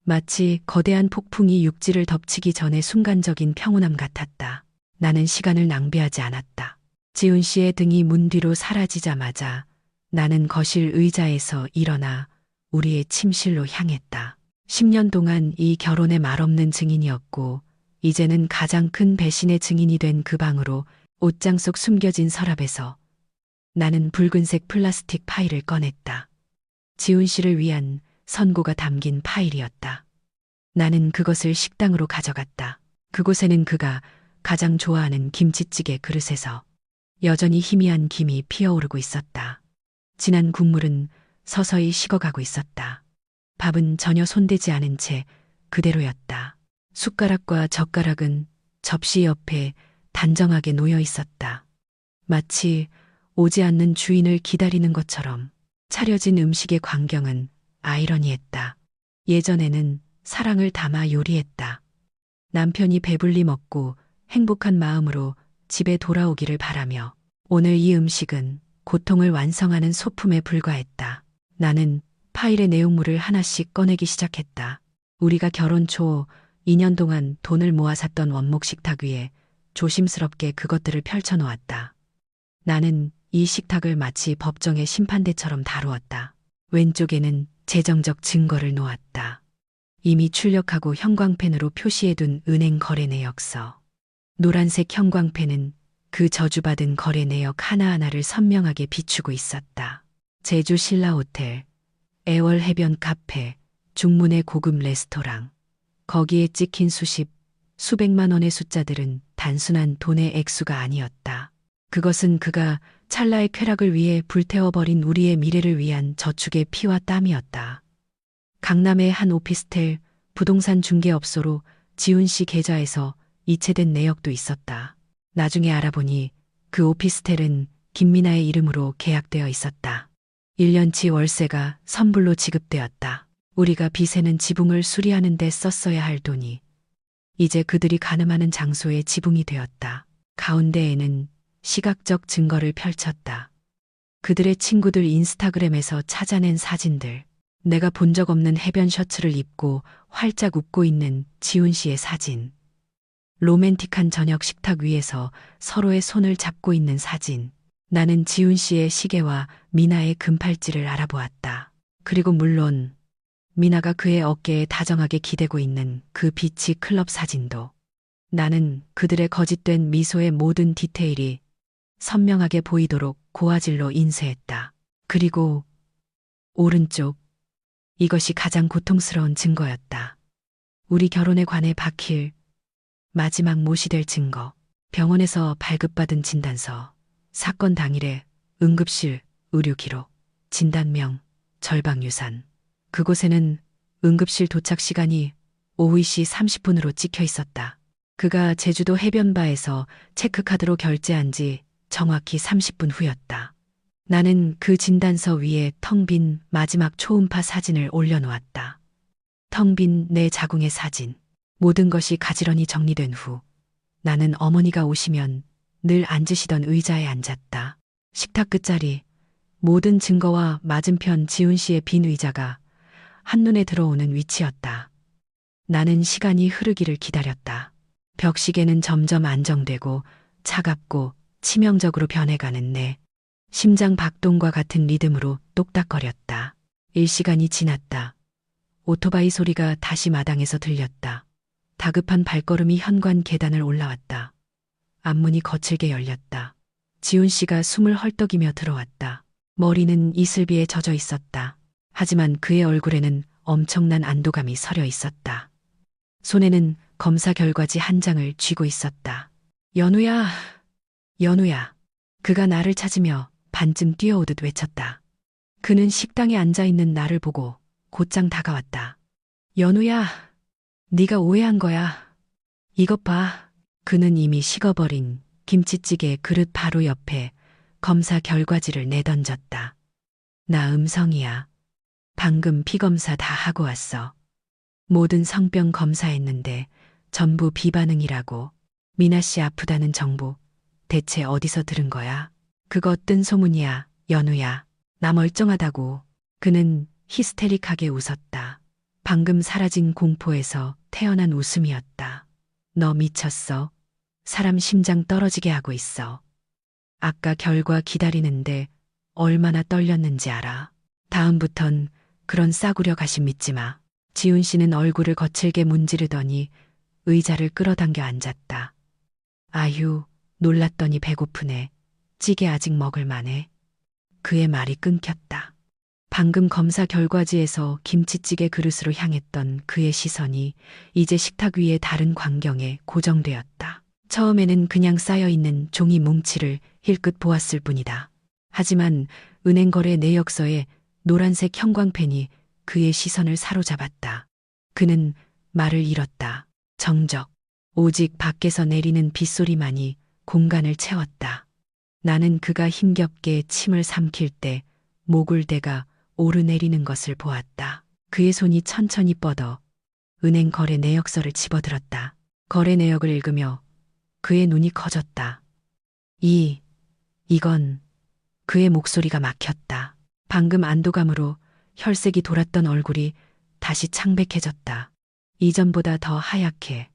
마치 거대한 폭풍이 육지를 덮치기 전의 순간적인 평온함 같았다. 나는 시간을 낭비하지 않았다. 지훈 씨의 등이 문 뒤로 사라지자마자 나는 거실 의자에서 일어나 우리의 침실로 향했다. 10년 동안 이 결혼의 말없는 증인이었고 이제는 가장 큰 배신의 증인이 된 그 방으로 옷장 속 숨겨진 서랍에서 나는 붉은색 플라스틱 파일을 꺼냈다. 지훈 씨를 위한 선고가 담긴 파일이었다. 나는 그것을 식당으로 가져갔다. 그곳에는 그가 가장 좋아하는 김치찌개 그릇에서 여전히 희미한 김이 피어오르고 있었다. 진한 국물은 서서히 식어가고 있었다. 밥은 전혀 손대지 않은 채 그대로였다. 숟가락과 젓가락은 접시 옆에 단정하게 놓여 있었다. 마치 오지 않는 주인을 기다리는 것처럼. 차려진 음식의 광경은 아이러니했다. 예전에는 사랑을 담아 요리했다. 남편이 배불리 먹고 행복한 마음으로 집에 돌아오기를 바라며 오늘 이 음식은 고통을 완성하는 소품에 불과했다. 나는 파일의 내용물을 하나씩 꺼내기 시작했다. 우리가 결혼 초 2년 동안 돈을 모아 샀던 원목 식탁 위에 조심스럽게 그것들을 펼쳐놓았다. 나는 이 식탁을 마치 법정의 심판대처럼 다루었다. 왼쪽에는 재정적 증거를 놓았다. 이미 출력하고 형광펜으로 표시해둔 은행 거래 내역서. 노란색 형광펜은 그 저주받은 거래 내역 하나하나를 선명하게 비추고 있었다. 제주 신라 호텔, 애월 해변 카페, 중문의 고급 레스토랑. 거기에 찍힌 수백만 원의 숫자들은 단순한 돈의 액수가 아니었다. 그것은 그가 찰나의 쾌락을 위해 불태워버린 우리의 미래를 위한 저축의 피와 땀이었다. 강남의 한 오피스텔 부동산 중개업소로 지훈 씨 계좌에서 이체된 내역도 있었다. 나중에 알아보니 그 오피스텔은 김미나의 이름으로 계약되어 있었다. 1년치 월세가 선불로 지급되었다. 우리가 빚에는 지붕을 수리하는 데 썼어야 할 돈이 이제 그들이 가늠하는 장소의 지붕이 되었다. 가운데에는 시각적 증거를 펼쳤다. 그들의 친구들 인스타그램에서 찾아낸 사진들. 내가 본 적 없는 해변 셔츠를 입고 활짝 웃고 있는 지훈 씨의 사진. 로맨틱한 저녁 식탁 위에서 서로의 손을 잡고 있는 사진. 나는 지훈 씨의 시계와 미나의 금팔찌를 알아보았다. 그리고 물론 미나가 그의 어깨에 다정하게 기대고 있는 그 비치 클럽 사진도. 나는 그들의 거짓된 미소의 모든 디테일이 선명하게 보이도록 고화질로 인쇄했다. 그리고 오른쪽, 이것이 가장 고통스러운 증거였다. 우리 결혼에 관해 박힐 마지막 못이 될 증거. 병원에서 발급받은 진단서, 사건 당일의 응급실 의료 기록, 진단명, 절박유산. 그곳에는 응급실 도착 시간이 오후 2시 30분으로 찍혀 있었다. 그가 제주도 해변바에서 체크카드로 결제한 지 정확히 30분 후였다. 나는 그 진단서 위에 텅 빈 마지막 초음파 사진을 올려놓았다. 텅 빈 내 자궁의 사진. 모든 것이 가지런히 정리된 후 나는 어머니가 오시면 늘 앉으시던 의자에 앉았다. 식탁 끝자리, 모든 증거와 맞은편 지훈 씨의 빈 의자가 한눈에 들어오는 위치였다. 나는 시간이 흐르기를 기다렸다. 벽시계는 점점 안정되고 차갑고 치명적으로 변해가는 내 심장 박동과 같은 리듬으로 똑딱거렸다. 1시간이 지났다. 오토바이 소리가 다시 마당에서 들렸다. 다급한 발걸음이 현관 계단을 올라왔다. 앞문이 거칠게 열렸다. 지훈 씨가 숨을 헐떡이며 들어왔다. 머리는 이슬비에 젖어 있었다. 하지만 그의 얼굴에는 엄청난 안도감이 서려 있었다. 손에는 검사 결과지 한 장을 쥐고 있었다. 연우야, 연우야. 그가 나를 찾으며 반쯤 뛰어오듯 외쳤다. 그는 식당에 앉아있는 나를 보고 곧장 다가왔다. 연우야, 네가 오해한 거야. 이것 봐. 그는 이미 식어버린 김치찌개 그릇 바로 옆에 검사 결과지를 내던졌다. 나 음성이야. 방금 피검사 다 하고 왔어. 모든 성병 검사했는데 전부 비반응이라고. 미나 씨 아프다는 정보 대체 어디서 들은 거야? 그거 뜬 소문이야, 연우야. 나 멀쩡하다고. 그는 히스테릭하게 웃었다. 방금 사라진 공포에서 태어난 웃음이었다. 너 미쳤어. 사람 심장 떨어지게 하고 있어. 아까 결과 기다리는데 얼마나 떨렸는지 알아? 다음부턴 그런 싸구려 가심 믿지 마. 지훈 씨는 얼굴을 거칠게 문지르더니 의자를 끌어당겨 앉았다. 아휴, 놀랐더니 배고프네. 찌개 아직 먹을 만해. 그의 말이 끊겼다. 방금 검사 결과지에서 김치찌개 그릇으로 향했던 그의 시선이 이제 식탁 위의 다른 광경에 고정되었다. 처음에는 그냥 쌓여있는 종이 뭉치를 힐끗 보았을 뿐이다. 하지만 은행거래 내역서에 노란색 형광펜이 그의 시선을 사로잡았다. 그는 말을 잃었다. 정적. 오직 밖에서 내리는 빗소리만이 공간을 채웠다. 나는 그가 힘겹게 침을 삼킬 때 목을 대가 오르내리는 것을 보았다. 그의 손이 천천히 뻗어 은행 거래 내역서를 집어들었다. 거래 내역을 읽으며 그의 눈이 커졌다. 이건 그의 목소리가 막혔다. 방금 안도감으로 혈색이 돌았던 얼굴이 다시 창백해졌다. 이전보다 더 하얗게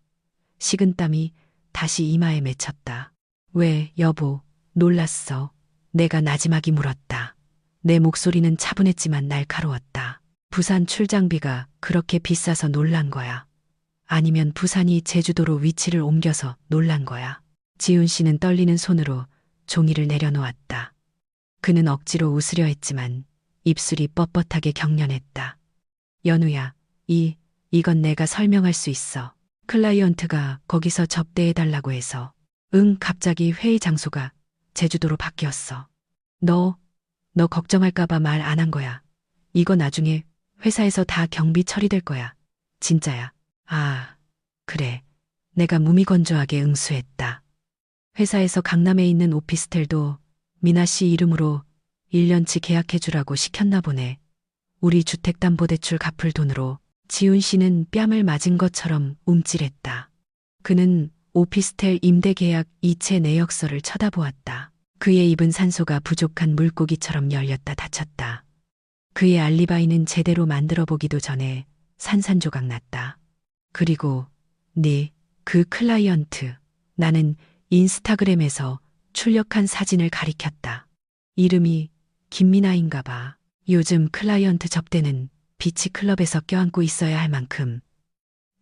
식은땀이 다시 이마에 맺혔다. 왜, 여보, 놀랐어. 내가 나지막이 물었다. 내 목소리는 차분했지만 날카로웠다. 부산 출장비가 그렇게 비싸서 놀란 거야. 아니면 부산이 제주도로 위치를 옮겨서 놀란 거야. 지훈 씨는 떨리는 손으로 종이를 내려놓았다. 그는 억지로 웃으려 했지만 입술이 뻣뻣하게 경련했다. 연우야, 이건 내가 설명할 수 있어. 클라이언트가 거기서 접대해달라고 해서. 응, 갑자기 회의 장소가 제주도로 바뀌었어. 너 걱정할까봐 말 안 한 거야. 이거 나중에 회사에서 다 경비 처리될 거야. 진짜야. 아, 그래. 내가 무미건조하게 응수했다. 회사에서 강남에 있는 오피스텔도 미나 씨 이름으로 1년치 계약해주라고 시켰나 보네. 우리 주택담보대출 갚을 돈으로. 지훈 씨는 뺨을 맞은 것처럼 움찔했다. 그는 오피스텔 임대계약 이체 내역서를 쳐다보았다. 그의 입은 산소가 부족한 물고기처럼 열렸다 닫혔다. 그의 알리바이는 제대로 만들어 보기도 전에 산산조각 났다. 그리고 그 클라이언트. 나는 인스타그램에서 출력한 사진을 가리켰다. 이름이 김미나인가 봐. 요즘 클라이언트 접대는 비치클럽에서 껴안고 있어야 할 만큼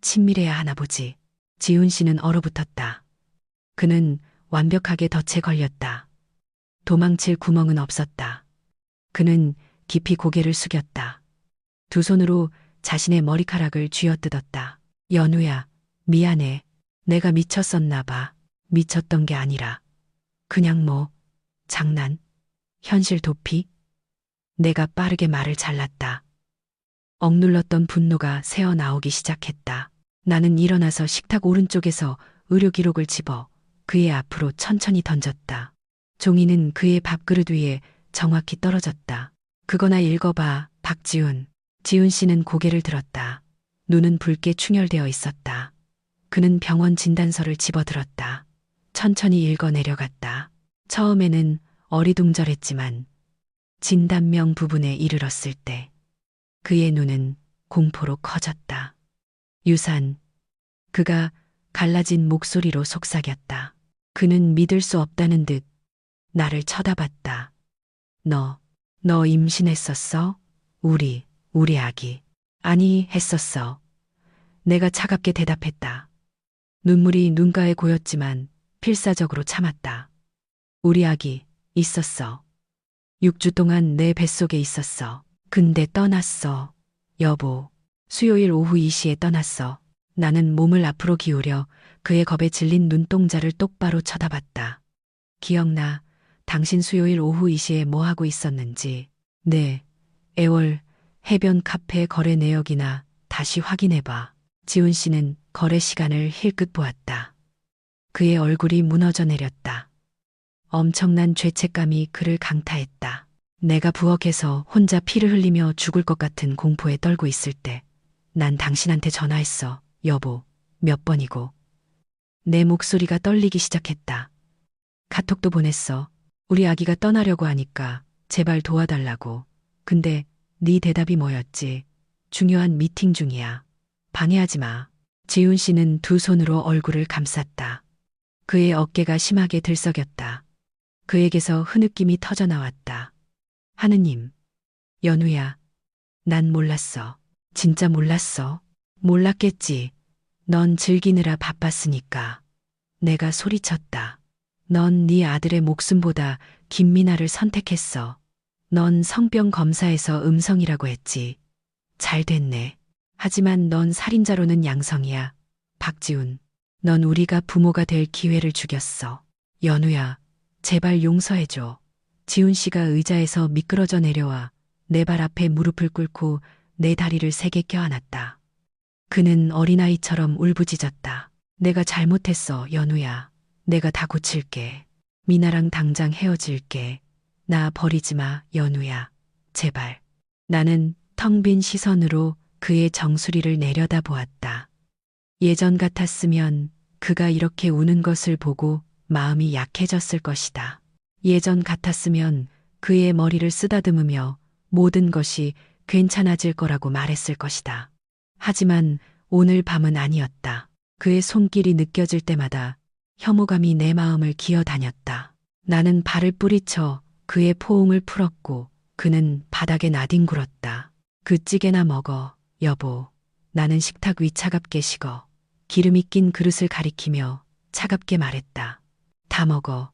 친밀해야 하나 보지. 지훈 씨는 얼어붙었다. 그는 완벽하게 덫에 걸렸다. 도망칠 구멍은 없었다. 그는 깊이 고개를 숙였다. 두 손으로 자신의 머리카락을 쥐어뜯었다. 연우야, 미안해. 내가 미쳤었나 봐. 미쳤던 게 아니라 그냥 장난, 현실 도피? 내가 빠르게 말을 잘랐다. 억눌렀던 분노가 새어나오기 시작했다. 나는 일어나서 식탁 오른쪽에서 의료 기록을 집어 그의 앞으로 천천히 던졌다. 종이는 그의 밥그릇 위에 정확히 떨어졌다. 그거나 읽어봐, 박지훈. 지훈 씨는 고개를 들었다. 눈은 붉게 충혈되어 있었다. 그는 병원 진단서를 집어들었다. 천천히 읽어 내려갔다. 처음에는 어리둥절했지만 진단명 부분에 이르렀을 때 그의 눈은 공포로 커졌다. 유산. 그가 갈라진 목소리로 속삭였다. 그는 믿을 수 없다는 듯 나를 쳐다봤다. 너 임신했었어? 우리 아기. 아니, 했었어. 내가 차갑게 대답했다. 눈물이 눈가에 고였지만 필사적으로 참았다. 우리 아기 있었어. 6주 동안 내 뱃속에 있었어. 근데 떠났어. 여보. 수요일 오후 2시에 떠났어. 나는 몸을 앞으로 기울여 그의 겁에 질린 눈동자를 똑바로 쳐다봤다. 기억나. 당신 수요일 오후 2시에 뭐 하고 있었는지. 네. 애월 해변 카페 거래 내역이나 다시 확인해봐. 지훈 씨는 거래 시간을 힐끗 보았다. 그의 얼굴이 무너져 내렸다. 엄청난 죄책감이 그를 강타했다. 내가 부엌에서 혼자 피를 흘리며 죽을 것 같은 공포에 떨고 있을 때 난 당신한테 전화했어. 여보, 몇 번이고. 내 목소리가 떨리기 시작했다. 카톡도 보냈어. 우리 아기가 떠나려고 하니까 제발 도와달라고. 근데 네 대답이 뭐였지? 중요한 미팅 중이야. 방해하지 마. 지훈 씨는 두 손으로 얼굴을 감쌌다. 그의 어깨가 심하게 들썩였다. 그에게서 흐느낌이 터져나왔다. 하느님. 연우야. 난 몰랐어. 진짜 몰랐어. 몰랐겠지. 넌 즐기느라 바빴으니까. 내가 소리쳤다. 넌 네 아들의 목숨보다 김미나를 선택했어. 넌 성병 검사에서 음성이라고 했지. 잘 됐네. 하지만 넌 살인자로는 양성이야. 박지훈. 넌 우리가 부모가 될 기회를 죽였어. 연우야. 제발 용서해줘. 지훈 씨가 의자에서 미끄러져 내려와 내 발 앞에 무릎을 꿇고 내 다리를 세게 껴안았다. 그는 어린아이처럼 울부짖었다. 내가 잘못했어, 연우야. 내가 다 고칠게. 미나랑 당장 헤어질게. 나 버리지 마, 연우야. 제발. 나는 텅 빈 시선으로 그의 정수리를 내려다 보았다. 예전 같았으면 그가 이렇게 우는 것을 보고 마음이 약해졌을 것이다. 예전 같았으면 그의 머리를 쓰다듬으며 모든 것이 괜찮아질 거라고 말했을 것이다. 하지만 오늘 밤은 아니었다. 그의 손길이 느껴질 때마다 혐오감이 내 마음을 기어다녔다. 나는 발을 뿌리쳐 그의 포옹을 풀었고 그는 바닥에 나뒹굴었다. 그 찌개나 먹어, 여보. 나는 식탁 위 차갑게 식어 기름이 낀 그릇을 가리키며 차갑게 말했다. 다 먹어.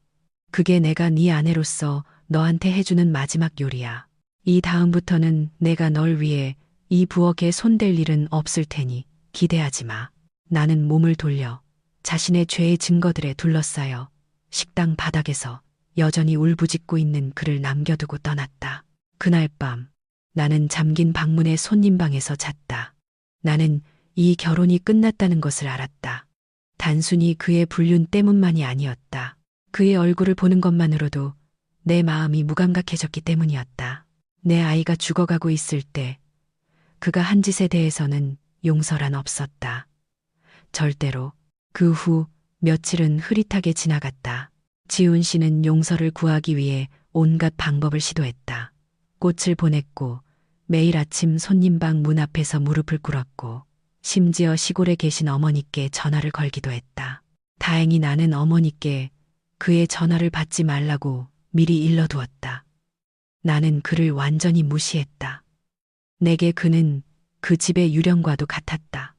그게 내가 네 아내로서 너한테 해주는 마지막 요리야. 이 다음부터는 내가 널 위해 이 부엌에 손댈 일은 없을 테니 기대하지 마. 나는 몸을 돌려 자신의 죄의 증거들에 둘러싸여 식당 바닥에서 여전히 울부짖고 있는 그를 남겨두고 떠났다. 그날 밤 나는 잠긴 방문의 손님방에서 잤다. 나는 이 결혼이 끝났다는 것을 알았다. 단순히 그의 불륜 때문만이 아니었다. 그의 얼굴을 보는 것만으로도 내 마음이 무감각해졌기 때문이었다. 내 아이가 죽어가고 있을 때 그가 한 짓에 대해서는 용서란 없었다. 절대로. 그 후 며칠은 흐릿하게 지나갔다. 지훈 씨는 용서를 구하기 위해 온갖 방법을 시도했다. 꽃을 보냈고 매일 아침 손님방 문 앞에서 무릎을 꿇었고 심지어 시골에 계신 어머니께 전화를 걸기도 했다. 다행히 나는 어머니께 그의 전화를 받지 말라고 미리 일러두었다. 나는 그를 완전히 무시했다. 내게 그는 그 집의 유령과도 같았다.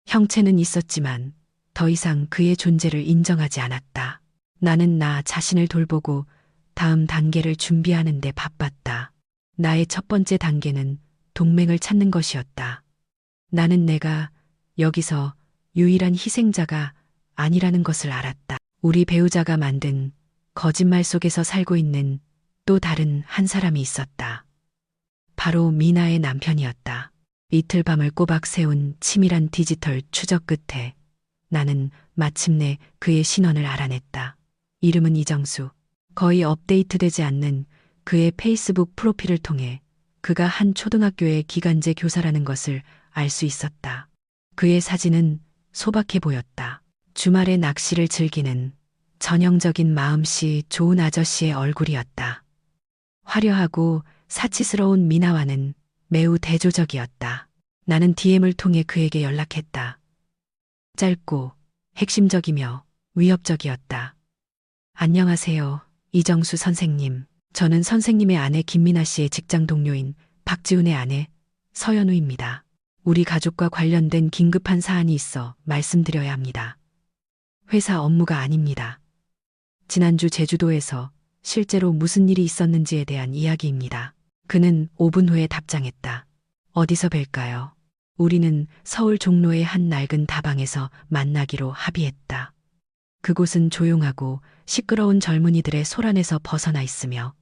형체는 있었지만 더 이상 그의 존재를 인정하지 않았다. 나는 나 자신을 돌보고 다음 단계를 준비하는 데 바빴다. 나의 첫 번째 단계는 동맹을 찾는 것이었다. 나는 내가 여기서 유일한 희생자가 아니라는 것을 알았다. 우리 배우자가 만든 거짓말 속에서 살고 있는 또 다른 한 사람이 있었다. 바로 미나의 남편이었다. 이틀 밤을 꼬박 세운 치밀한 디지털 추적 끝에 나는 마침내 그의 신원을 알아냈다. 이름은 이정수. 거의 업데이트되지 않는 그의 페이스북 프로필을 통해 그가 한 초등학교의 기간제 교사라는 것을 알 수 있었다. 그의 사진은 소박해 보였다. 주말에 낚시를 즐기는 전형적인 마음씨 좋은 아저씨의 얼굴이었다. 화려하고 사치스러운 미나와는 매우 대조적이었다. 나는 DM을 통해 그에게 연락했다. 짧고 핵심적이며 위협적이었다. 안녕하세요, 이정수 선생님. 저는 선생님의 아내 김미나 씨의 직장 동료인 박지훈의 아내 서연우입니다. 우리 가족과 관련된 긴급한 사안이 있어 말씀드려야 합니다. 회사 업무가 아닙니다. 지난주 제주도에서 실제로 무슨 일이 있었는지에 대한 이야기입니다. 그는 5분 후에 답장했다. 어디서 뵐까요? 우리는 서울 종로의 한 낡은 다방에서 만나기로 합의했다. 그곳은 조용하고 시끄러운 젊은이들의 소란에서 벗어나 있으며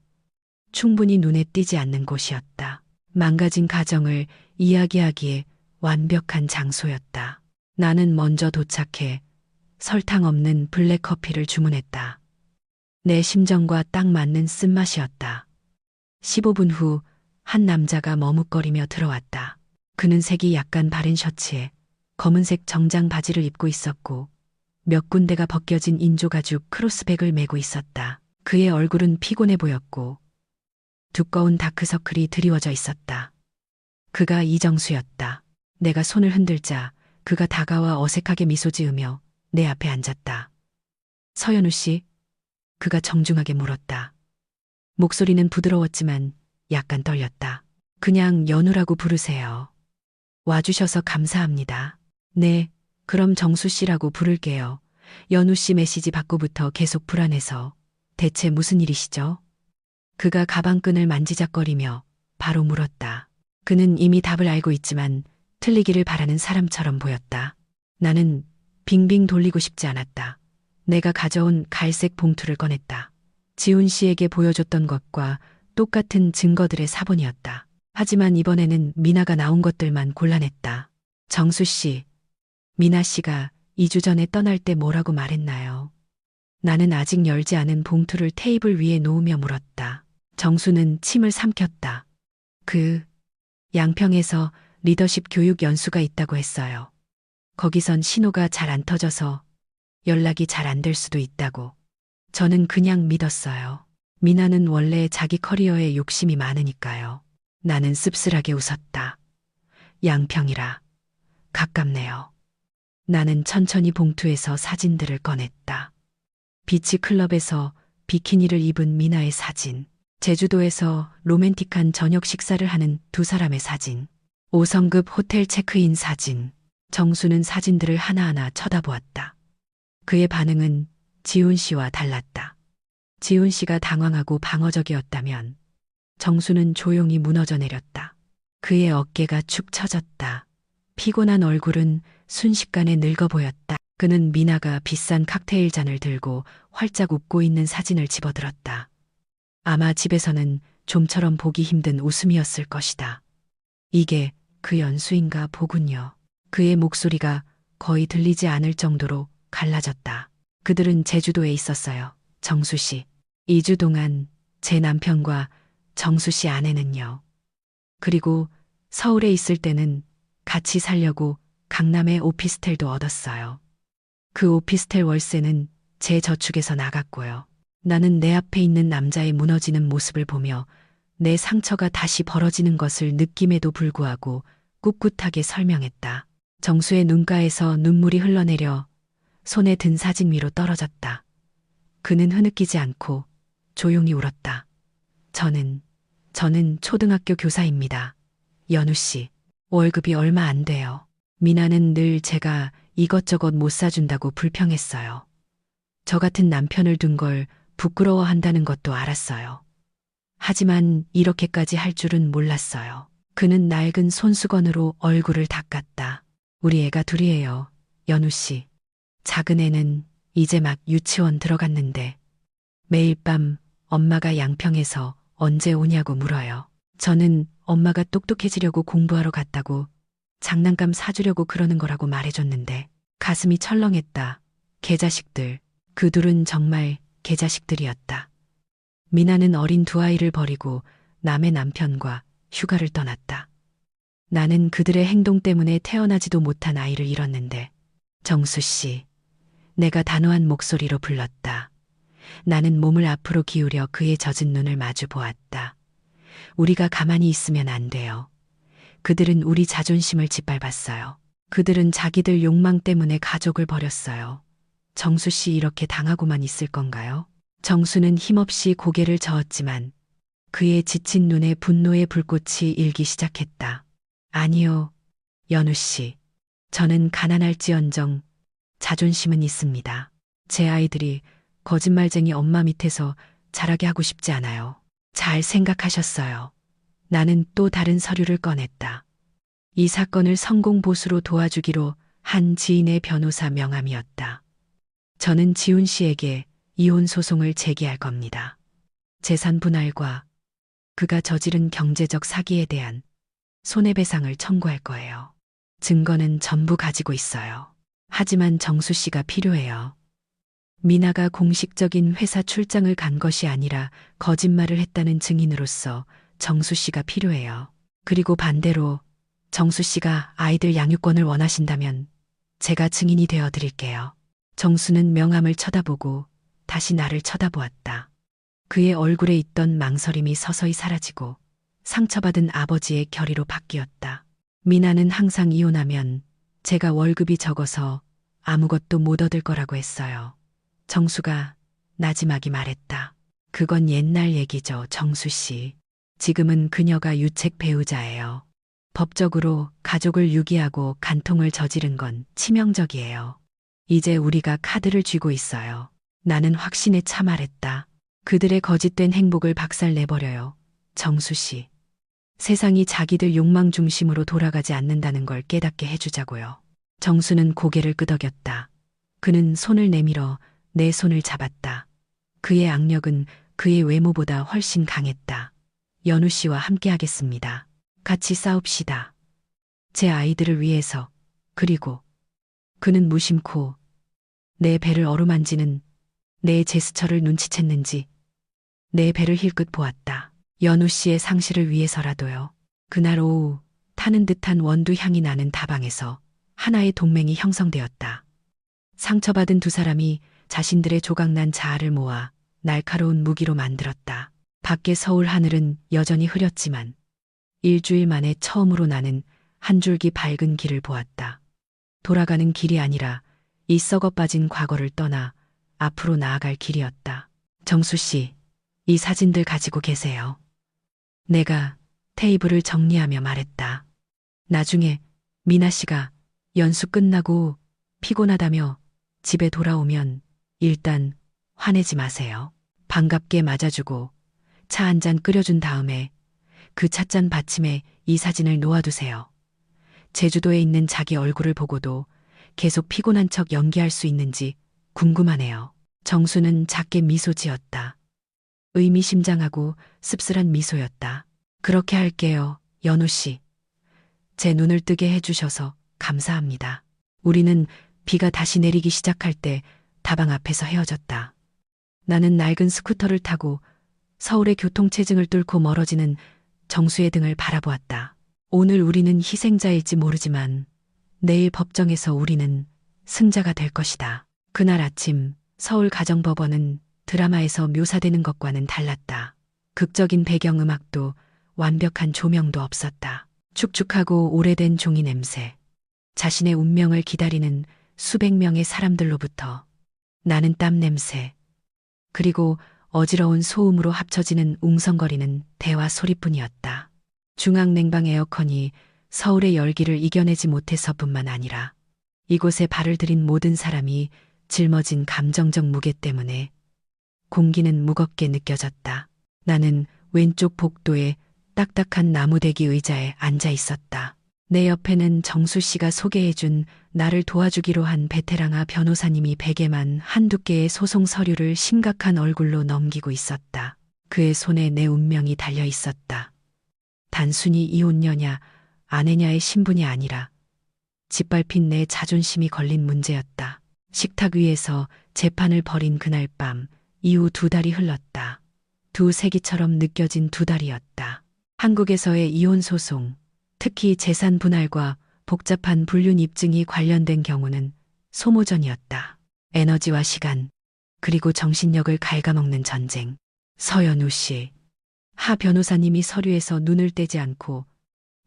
충분히 눈에 띄지 않는 곳이었다. 망가진 가정을 이야기하기에 완벽한 장소였다. 나는 먼저 도착해 설탕 없는 블랙커피를 주문했다. 내 심정과 딱 맞는 쓴맛이었다. 15분 후 한 남자가 머뭇거리며 들어왔다. 그는 색이 약간 바른 셔츠에 검은색 정장 바지를 입고 있었고 몇 군데가 벗겨진 인조가죽 크로스백을 메고 있었다. 그의 얼굴은 피곤해 보였고 두꺼운 다크서클이 드리워져 있었다. 그가 이정수였다. 내가 손을 흔들자 그가 다가와 어색하게 미소 지으며 내 앞에 앉았다. 서연우 씨? 그가 정중하게 물었다. 목소리는 부드러웠지만 약간 떨렸다. 그냥 연우라고 부르세요. 와주셔서 감사합니다. 네, 그럼 정수 씨라고 부를게요. 연우 씨 메시지 받고부터 계속 불안해서 대체 무슨 일이시죠? 그가 가방끈을 만지작거리며 바로 물었다. 그는 이미 답을 알고 있지만 틀리기를 바라는 사람처럼 보였다. 나는 빙빙 돌리고 싶지 않았다. 내가 가져온 갈색 봉투를 꺼냈다. 지훈 씨에게 보여줬던 것과 똑같은 증거들의 사본이었다. 하지만 이번에는 미나가 나온 것들만 곤란했다. 정수 씨, 미나 씨가 2주 전에 떠날 때 뭐라고 말했나요? 나는 아직 열지 않은 봉투를 테이블 위에 놓으며 물었다. 정수는 침을 삼켰다. 양평에서 리더십 교육 연수가 있다고 했어요. 거기선 신호가 잘 안 터져서 연락이 잘 안 될 수도 있다고. 저는 그냥 믿었어요. 미나는 원래 자기 커리어에 욕심이 많으니까요. 나는 씁쓸하게 웃었다. 양평이라 가깝네요. 나는 천천히 봉투에서 사진들을 꺼냈다. 비치 클럽에서 비키니를 입은 미나의 사진, 제주도에서 로맨틱한 저녁 식사를 하는 두 사람의 사진. 5성급 호텔 체크인 사진. 정수는 사진들을 하나하나 쳐다보았다. 그의 반응은 지훈 씨와 달랐다. 지훈 씨가 당황하고 방어적이었다면 정수는 조용히 무너져 내렸다. 그의 어깨가 축 처졌다. 피곤한 얼굴은 순식간에 늙어 보였다. 그는 미나가 비싼 칵테일 잔을 들고 활짝 웃고 있는 사진을 집어들었다. 아마 집에서는 좀처럼 보기 힘든 웃음이었을 것이다. 이게 그 연수인가 보군요. 그의 목소리가 거의 들리지 않을 정도로 갈라졌다. 그들은 제주도에 있었어요. 정수 씨. 2주 동안 제 남편과 정수 씨 아내는요. 그리고 서울에 있을 때는 같이 살려고 강남에 오피스텔도 얻었어요. 그 오피스텔 월세는 제 저축에서 나갔고요. 나는 내 앞에 있는 남자의 무너지는 모습을 보며 내 상처가 다시 벌어지는 것을 느낌에도 불구하고 꿋꿋하게 설명했다. 정수의 눈가에서 눈물이 흘러내려 손에 든 사진 위로 떨어졌다. 그는 흐느끼지 않고 조용히 울었다. 저는 초등학교 교사입니다. 연우 씨, 월급이 얼마 안 돼요. 미나는 늘 제가 이것저것 못 사준다고 불평했어요. 저 같은 남편을 둔 걸 부끄러워한다는 것도 알았어요. 하지만 이렇게까지 할 줄은 몰랐어요. 그는 낡은 손수건으로 얼굴을 닦았다. 우리 애가 둘이에요. 연우 씨. 작은 애는 이제 막 유치원 들어갔는데 매일 밤 엄마가 양평에서 언제 오냐고 물어요. 저는 엄마가 똑똑해지려고 공부하러 갔다고 장난감 사주려고 그러는 거라고 말해줬는데 가슴이 철렁했다. 개자식들. 그 둘은 정말 개자식들이었다. 미나는 어린 두 아이를 버리고 남의 남편과 휴가를 떠났다. 나는 그들의 행동 때문에 태어나지도 못한 아이를 잃었는데 정수 씨. 내가 단호한 목소리로 불렀다. 나는 몸을 앞으로 기울여 그의 젖은 눈을 마주 보았다. 우리가 가만히 있으면 안 돼요. 그들은 우리 자존심을 짓밟았어요. 그들은 자기들 욕망 때문에 가족을 버렸어요. 정수 씨 이렇게 당하고만 있을 건가요? 정수는 힘없이 고개를 저었지만 그의 지친 눈에 분노의 불꽃이 일기 시작했다. 아니요, 연우 씨. 저는 가난할지언정 자존심은 있습니다. 제 아이들이 거짓말쟁이 엄마 밑에서 자라게 하고 싶지 않아요. 잘 생각하셨어요. 나는 또 다른 서류를 꺼냈다. 이 사건을 성공 보수로 도와주기로 한 지인의 변호사 명함이었다. 저는 지훈 씨에게 이혼 소송을 제기할 겁니다. 재산 분할과 그가 저지른 경제적 사기에 대한 손해배상을 청구할 거예요. 증거는 전부 가지고 있어요. 하지만 정수 씨가 필요해요. 미나가 공식적인 회사 출장을 간 것이 아니라 거짓말을 했다는 증인으로서 정수 씨가 필요해요. 그리고 반대로 정수 씨가 아이들 양육권을 원하신다면 제가 증인이 되어 드릴게요. 정수는 명함을 쳐다보고 다시 나를 쳐다보았다. 그의 얼굴에 있던 망설임이 서서히 사라지고 상처받은 아버지의 결의로 바뀌었다. 미나는 항상 이혼하면 제가 월급이 적어서 아무것도 못 얻을 거라고 했어요. 정수가 나지막이 말했다. 그건 옛날 얘기죠, 정수 씨. 지금은 그녀가 유책 배우자예요. 법적으로 가족을 유기하고 간통을 저지른 건 치명적이에요. 이제 우리가 카드를 쥐고 있어요. 나는 확신에 차 말했다. 그들의 거짓된 행복을 박살내버려요. 정수 씨. 세상이 자기들 욕망 중심으로 돌아가지 않는다는 걸 깨닫게 해주자고요. 정수는 고개를 끄덕였다. 그는 손을 내밀어 내 손을 잡았다. 그의 악력은 그의 외모보다 훨씬 강했다. 연우 씨와 함께 하겠습니다. 같이 싸웁시다. 제 아이들을 위해서. 그리고 그는 무심코 내 배를 어루만지는 내 제스처를 눈치챘는지 내 배를 힐끗 보았다. 연우 씨의 상실을 위해서라도요. 그날 오후 타는 듯한 원두 향이 나는 다방에서 하나의 동맹이 형성되었다. 상처받은 두 사람이 자신들의 조각난 자아를 모아 날카로운 무기로 만들었다. 밖의 서울 하늘은 여전히 흐렸지만 일주일 만에 처음으로 나는 한 줄기 밝은 길을 보았다. 돌아가는 길이 아니라 이 썩어 빠진 과거를 떠나 앞으로 나아갈 길이었다. 정수 씨, 이 사진들 가지고 계세요. 내가 테이블을 정리하며 말했다. 나중에 미나 씨가 연수 끝나고 피곤하다며 집에 돌아오면 일단 화내지 마세요. 반갑게 맞아주고 차 한 잔 끓여준 다음에 그 찻잔 받침에 이 사진을 놓아두세요. 제주도에 있는 자기 얼굴을 보고도 계속 피곤한 척 연기할 수 있는지 궁금하네요. 정수는 작게 미소 지었다. 의미심장하고 씁쓸한 미소였다. 그렇게 할게요, 연우 씨. 제 눈을 뜨게 해주셔서 감사합니다. 우리는 비가 다시 내리기 시작할 때 다방 앞에서 헤어졌다. 나는 낡은 스쿠터를 타고 서울의 교통체증을 뚫고 멀어지는 정수의 등을 바라보았다. 오늘 우리는 희생자일지 모르지만 내일 법정에서 우리는 승자가 될 것이다. 그날 아침 서울 가정법원은 드라마에서 묘사되는 것과는 달랐다. 극적인 배경음악도 완벽한 조명도 없었다. 축축하고 오래된 종이 냄새, 자신의 운명을 기다리는 수백 명의 사람들로부터 나는 땀 냄새, 그리고 어지러운 소음으로 합쳐지는 웅성거리는 대화 소리뿐이었다. 중앙냉방 에어컨이 서울의 열기를 이겨내지 못해서뿐만 아니라 이곳에 발을 들인 모든 사람이 짊어진 감정적 무게 때문에 공기는 무겁게 느껴졌다. 나는 왼쪽 복도에 딱딱한 나무대기 의자에 앉아 있었다. 내 옆에는 정수 씨가 소개해준 나를 도와주기로 한 베테랑아 변호사님이 베개만 한두 개의 소송 서류를 심각한 얼굴로 넘기고 있었다. 그의 손에 내 운명이 달려 있었다. 단순히 이혼녀냐 아내냐의 신분이 아니라 짓밟힌 내 자존심이 걸린 문제였다. 식탁 위에서 재판을 벌인 그날 밤 이후 2달이 흘렀다. 두 세기처럼 느껴진 2달이었다. 한국에서의 이혼 소송, 특히 재산 분할과 복잡한 불륜 입증이 관련된 경우는 소모전이었다. 에너지와 시간, 그리고 정신력을 갉아먹는 전쟁. 서연우 씨. 하 변호사님이 서류에서 눈을 떼지 않고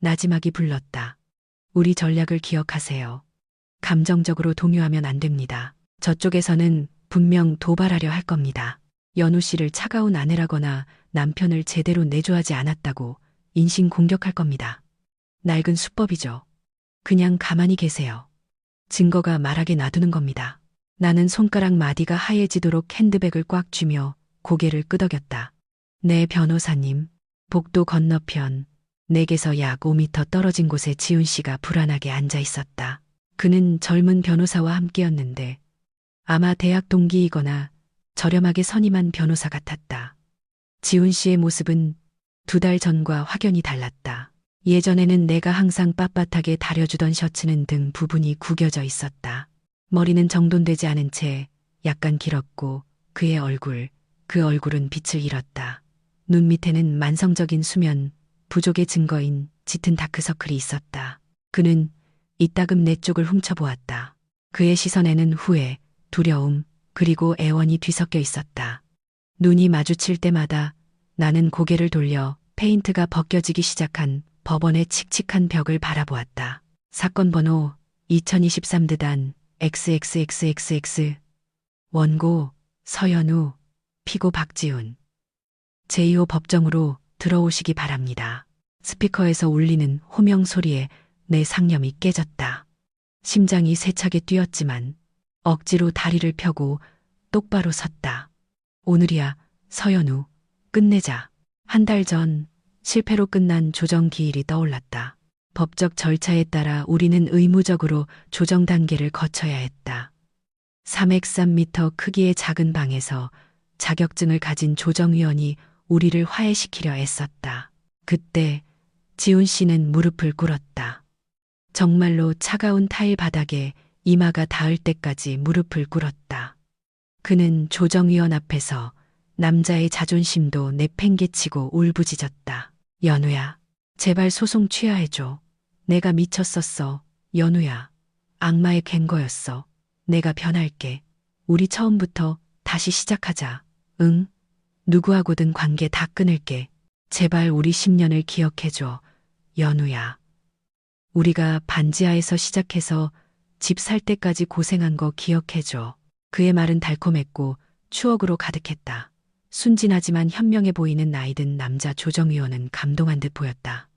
나지막이 불렀다. 우리 전략을 기억하세요. 감정적으로 동요하면 안 됩니다. 저쪽에서는 분명 도발하려 할 겁니다. 연우 씨를 차가운 아내라거나 남편을 제대로 내조하지 않았다고 인신공격할 겁니다. 낡은 수법이죠. 그냥 가만히 계세요. 증거가 말하게 놔두는 겁니다. 나는 손가락 마디가 하얘지도록 핸드백을 꽉 쥐며 고개를 끄덕였다. 네, 변호사님. 복도 건너편 내게서 약 5미터 떨어진 곳에 지훈 씨가 불안하게 앉아 있었다. 그는 젊은 변호사와 함께였는데 아마 대학 동기이거나 저렴하게 선임한 변호사 같았다. 지훈 씨의 모습은 2달 전과 확연히 달랐다. 예전에는 내가 항상 빳빳하게 다려주던 셔츠는 등 부분이 구겨져 있었다. 머리는 정돈되지 않은 채 약간 길었고 그의 얼굴, 그 얼굴은 빛을 잃었다. 눈 밑에는 만성적인 수면 부족의 증거인 짙은 다크서클이 있었다. 그는 이따금 내 쪽을 훔쳐보았다. 그의 시선에는 후회, 두려움, 그리고 애원이 뒤섞여 있었다. 눈이 마주칠 때마다 나는 고개를 돌려 페인트가 벗겨지기 시작한 법원의 칙칙한 벽을 바라보았다. 사건 번호 2023드단 XXXXX 원고 서연우, 피고 박지훈. 제2호 법정으로 들어오시기 바랍니다. 스피커에서 울리는 호명 소리에 내 상념이 깨졌다. 심장이 세차게 뛰었지만 억지로 다리를 펴고 똑바로 섰다. 오늘이야, 서연우. 끝내자. 한 달 전 실패로 끝난 조정 기일이 떠올랐다. 법적 절차에 따라 우리는 의무적으로 조정 단계를 거쳐야 했다. 303m 크기의 작은 방에서 자격증을 가진 조정위원이 우리를 화해시키려 애썼다. 그때 지훈 씨는 무릎을 꿇었다. 정말로 차가운 타일 바닥에 이마가 닿을 때까지 무릎을 꿇었다. 그는 조정위원 앞에서 남자의 자존심도 내팽개치고 울부짖었다. 연우야, 제발 소송 취하해줘. 내가 미쳤었어. 연우야, 악마의 갱거였어. 내가 변할게. 우리 처음부터 다시 시작하자. 응? 누구하고든 관계 다 끊을게. 제발 우리 10년을 기억해줘. 연우야. 우리가 반지하에서 시작해서 집 살 때까지 고생한 거 기억해줘. 그의 말은 달콤했고 추억으로 가득했다. 순진하지만 현명해 보이는 나이든 남자 조정위원은 감동한 듯 보였다.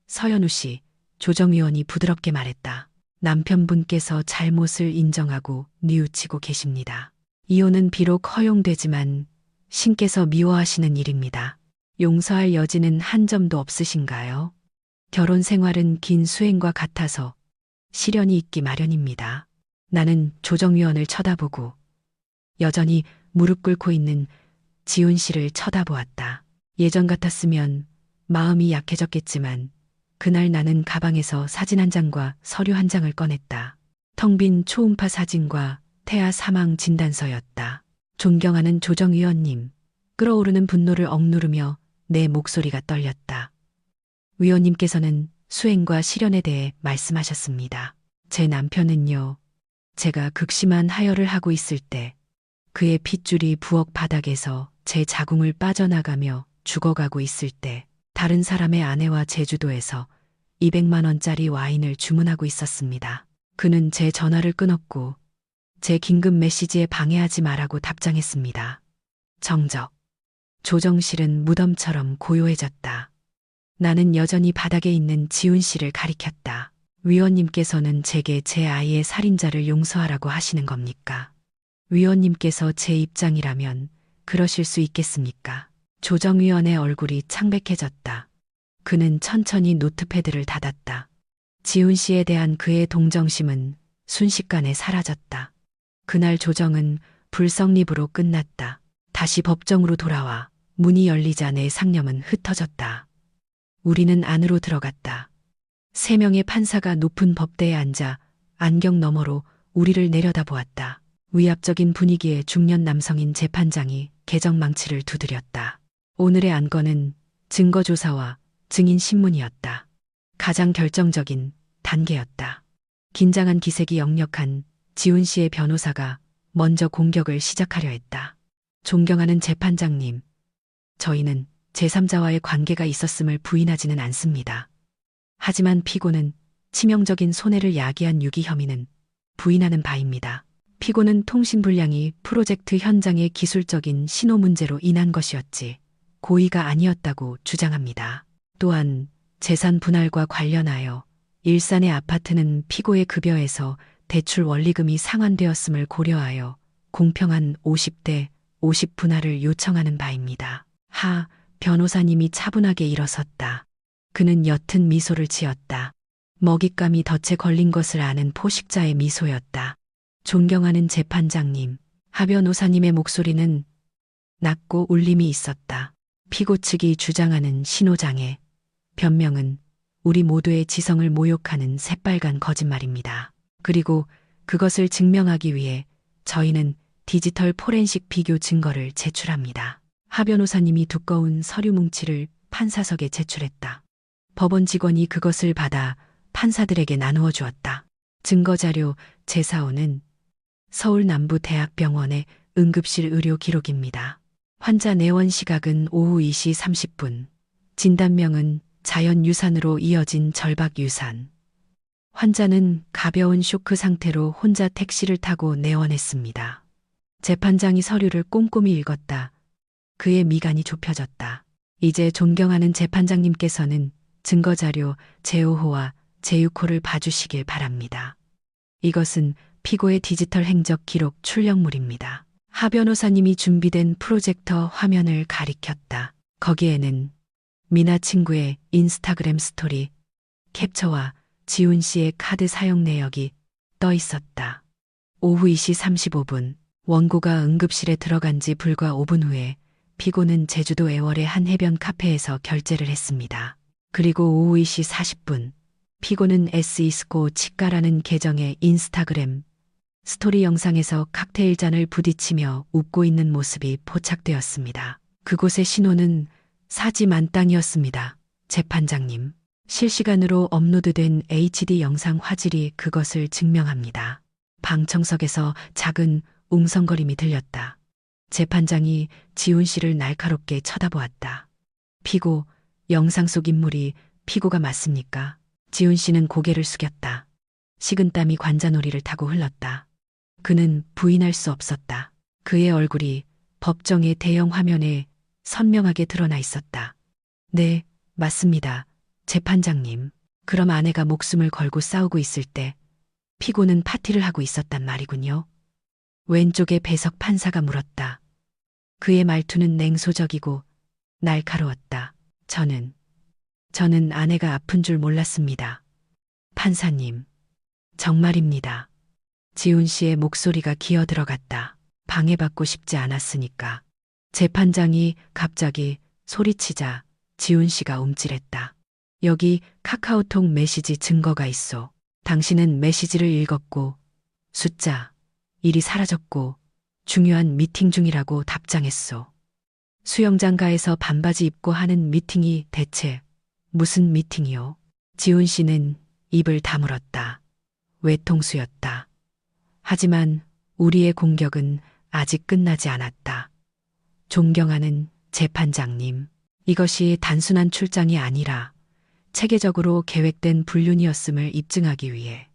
서연우 씨, 조정위원이 부드럽게 말했다. 남편분께서 잘못을 인정하고 뉘우치고 계십니다. 이혼은 비록 허용되지만 신께서 미워하시는 일입니다. 용서할 여지는 한 점도 없으신가요? 결혼 생활은 긴 수행과 같아서 시련이 있기 마련입니다. 나는 조정위원을 쳐다보고 여전히 무릎 꿇고 있는 지훈 씨를 쳐다보았다. 예전 같았으면 마음이 약해졌겠지만 그날 나는 가방에서 사진 한 장과 서류 한 장을 꺼냈다. 텅 빈 초음파 사진과 태아 사망 진단서였다. 존경하는 조정위원님, 끓어오르는 분노를 억누르며 내 목소리가 떨렸다. 위원님께서는 수행과 실현에 대해 말씀하셨습니다. 제 남편은요, 제가 극심한 하혈을 하고 있을 때 그의 핏줄이 부엌 바닥에서 제 자궁을 빠져나가며 죽어가고 있을 때 다른 사람의 아내와 제주도에서 200만 원짜리 와인을 주문하고 있었습니다. 그는 제 전화를 끊었고 제 긴급 메시지에 방해하지 말라고 답장했습니다. 정적. 조정실은 무덤처럼 고요해졌다. 나는 여전히 바닥에 있는 지훈 씨를 가리켰다. 위원님께서는 제게 제 아이의 살인자를 용서하라고 하시는 겁니까? 위원님께서 제 입장이라면 그러실 수 있겠습니까? 조정위원의 얼굴이 창백해졌다. 그는 천천히 노트패드를 닫았다. 지훈 씨에 대한 그의 동정심은 순식간에 사라졌다. 그날 조정은 불성립으로 끝났다. 다시 법정으로 돌아와 문이 열리자 내 상념은 흩어졌다. 우리는 안으로 들어갔다. 3명의 판사가 높은 법대에 앉아 안경 너머로 우리를 내려다보았다. 위압적인 분위기에 중년 남성인 재판장이 개정망치를 두드렸다. 오늘의 안건은 증거조사와 증인신문이었다. 가장 결정적인 단계였다. 긴장한 기색이 역력한 지훈 씨의 변호사가 먼저 공격을 시작하려 했다. 존경하는 재판장님, 저희는 제3자와의 관계가 있었음을 부인하지는 않습니다. 하지만 피고는 치명적인 손해를 야기한 유기 혐의는 부인하는 바입니다. 피고는 통신불량이 프로젝트 현장의 기술적인 신호 문제로 인한 것이었지 고의가 아니었다고 주장합니다. 또한 재산 분할과 관련하여 일산의 아파트는 피고의 급여에서 대출 원리금이 상환되었음을 고려하여 공평한 50대 50 분할을 요청하는 바입니다. 하, 변호사님이 차분하게 일어섰다. 그는 옅은 미소를 지었다. 먹잇감이 덫에 걸린 것을 아는 포식자의 미소였다. 존경하는 재판장님, 하 변호사님의 목소리는 낮고 울림이 있었다. 피고 측이 주장하는 신호장애, 변명은 우리 모두의 지성을 모욕하는 새빨간 거짓말입니다. 그리고 그것을 증명하기 위해 저희는 디지털 포렌식 비교 증거를 제출합니다. 하 변호사님이 두꺼운 서류 뭉치를 판사석에 제출했다. 법원 직원이 그것을 받아 판사들에게 나누어 주었다. 증거자료 제4호는 서울남부대학병원의 응급실 의료 기록입니다. 환자 내원 시각은 오후 2시 30분. 진단명은 자연유산으로 이어진 절박유산. 환자는 가벼운 쇼크 상태로 혼자 택시를 타고 내원했습니다. 재판장이 서류를 꼼꼼히 읽었다. 그의 미간이 좁혀졌다. 이제 존경하는 재판장님께서는 증거자료 제5호와 제6호를 봐주시길 바랍니다. 이것은 피고의 디지털 행적 기록 출력물입니다. 하 변호사님이 준비된 프로젝터 화면을 가리켰다. 거기에는 미나 친구의 인스타그램 스토리, 캡처와 지훈 씨의 카드 사용 내역이 떠 있었다. 오후 2시 35분, 원고가 응급실에 들어간 지 불과 5분 후에 피고는 제주도 애월의 한 해변 카페에서 결제를 했습니다. 그리고 오후 2시 40분, 피고는 SE스코 치과라는 계정의 인스타그램 스토리 영상에서 칵테일 잔을 부딪히며 웃고 있는 모습이 포착되었습니다. 그곳의 신호는 사지 만땅이었습니다. 재판장님, 실시간으로 업로드된 HD 영상 화질이 그것을 증명합니다. 방청석에서 작은 웅성거림이 들렸다. 재판장이 지훈 씨를 날카롭게 쳐다보았다. 피고, 영상 속 인물이 피고가 맞습니까? 지훈 씨는 고개를 숙였다. 식은땀이 관자놀이를 타고 흘렀다. 그는 부인할 수 없었다. 그의 얼굴이 법정의 대형 화면에 선명하게 드러나 있었다. 네, 맞습니다. 재판장님. 그럼 아내가 목숨을 걸고 싸우고 있을 때 피고는 파티를 하고 있었단 말이군요. 왼쪽에 배석 판사가 물었다. 그의 말투는 냉소적이고 날카로웠다. 저는 아내가 아픈 줄 몰랐습니다. 판사님, 정말입니다. 지훈 씨의 목소리가 기어 들어갔다. 방해받고 싶지 않았으니까. 재판장이 갑자기 소리치자 지훈 씨가 움찔했다. 여기 카카오톡 메시지 증거가 있어. 당신은 메시지를 읽었고 숫자 1이 사라졌고 중요한 미팅 중이라고 답장했소. 수영장가에서 반바지 입고 하는 미팅이 대체 무슨 미팅이요? 지훈 씨는 입을 다물었다. 외통수였다. 하지만 우리의 공격은 아직 끝나지 않았다. 존경하는 재판장님, 이것이 단순한 출장이 아니라 체계적으로 계획된 불륜이었음을 입증하기 위해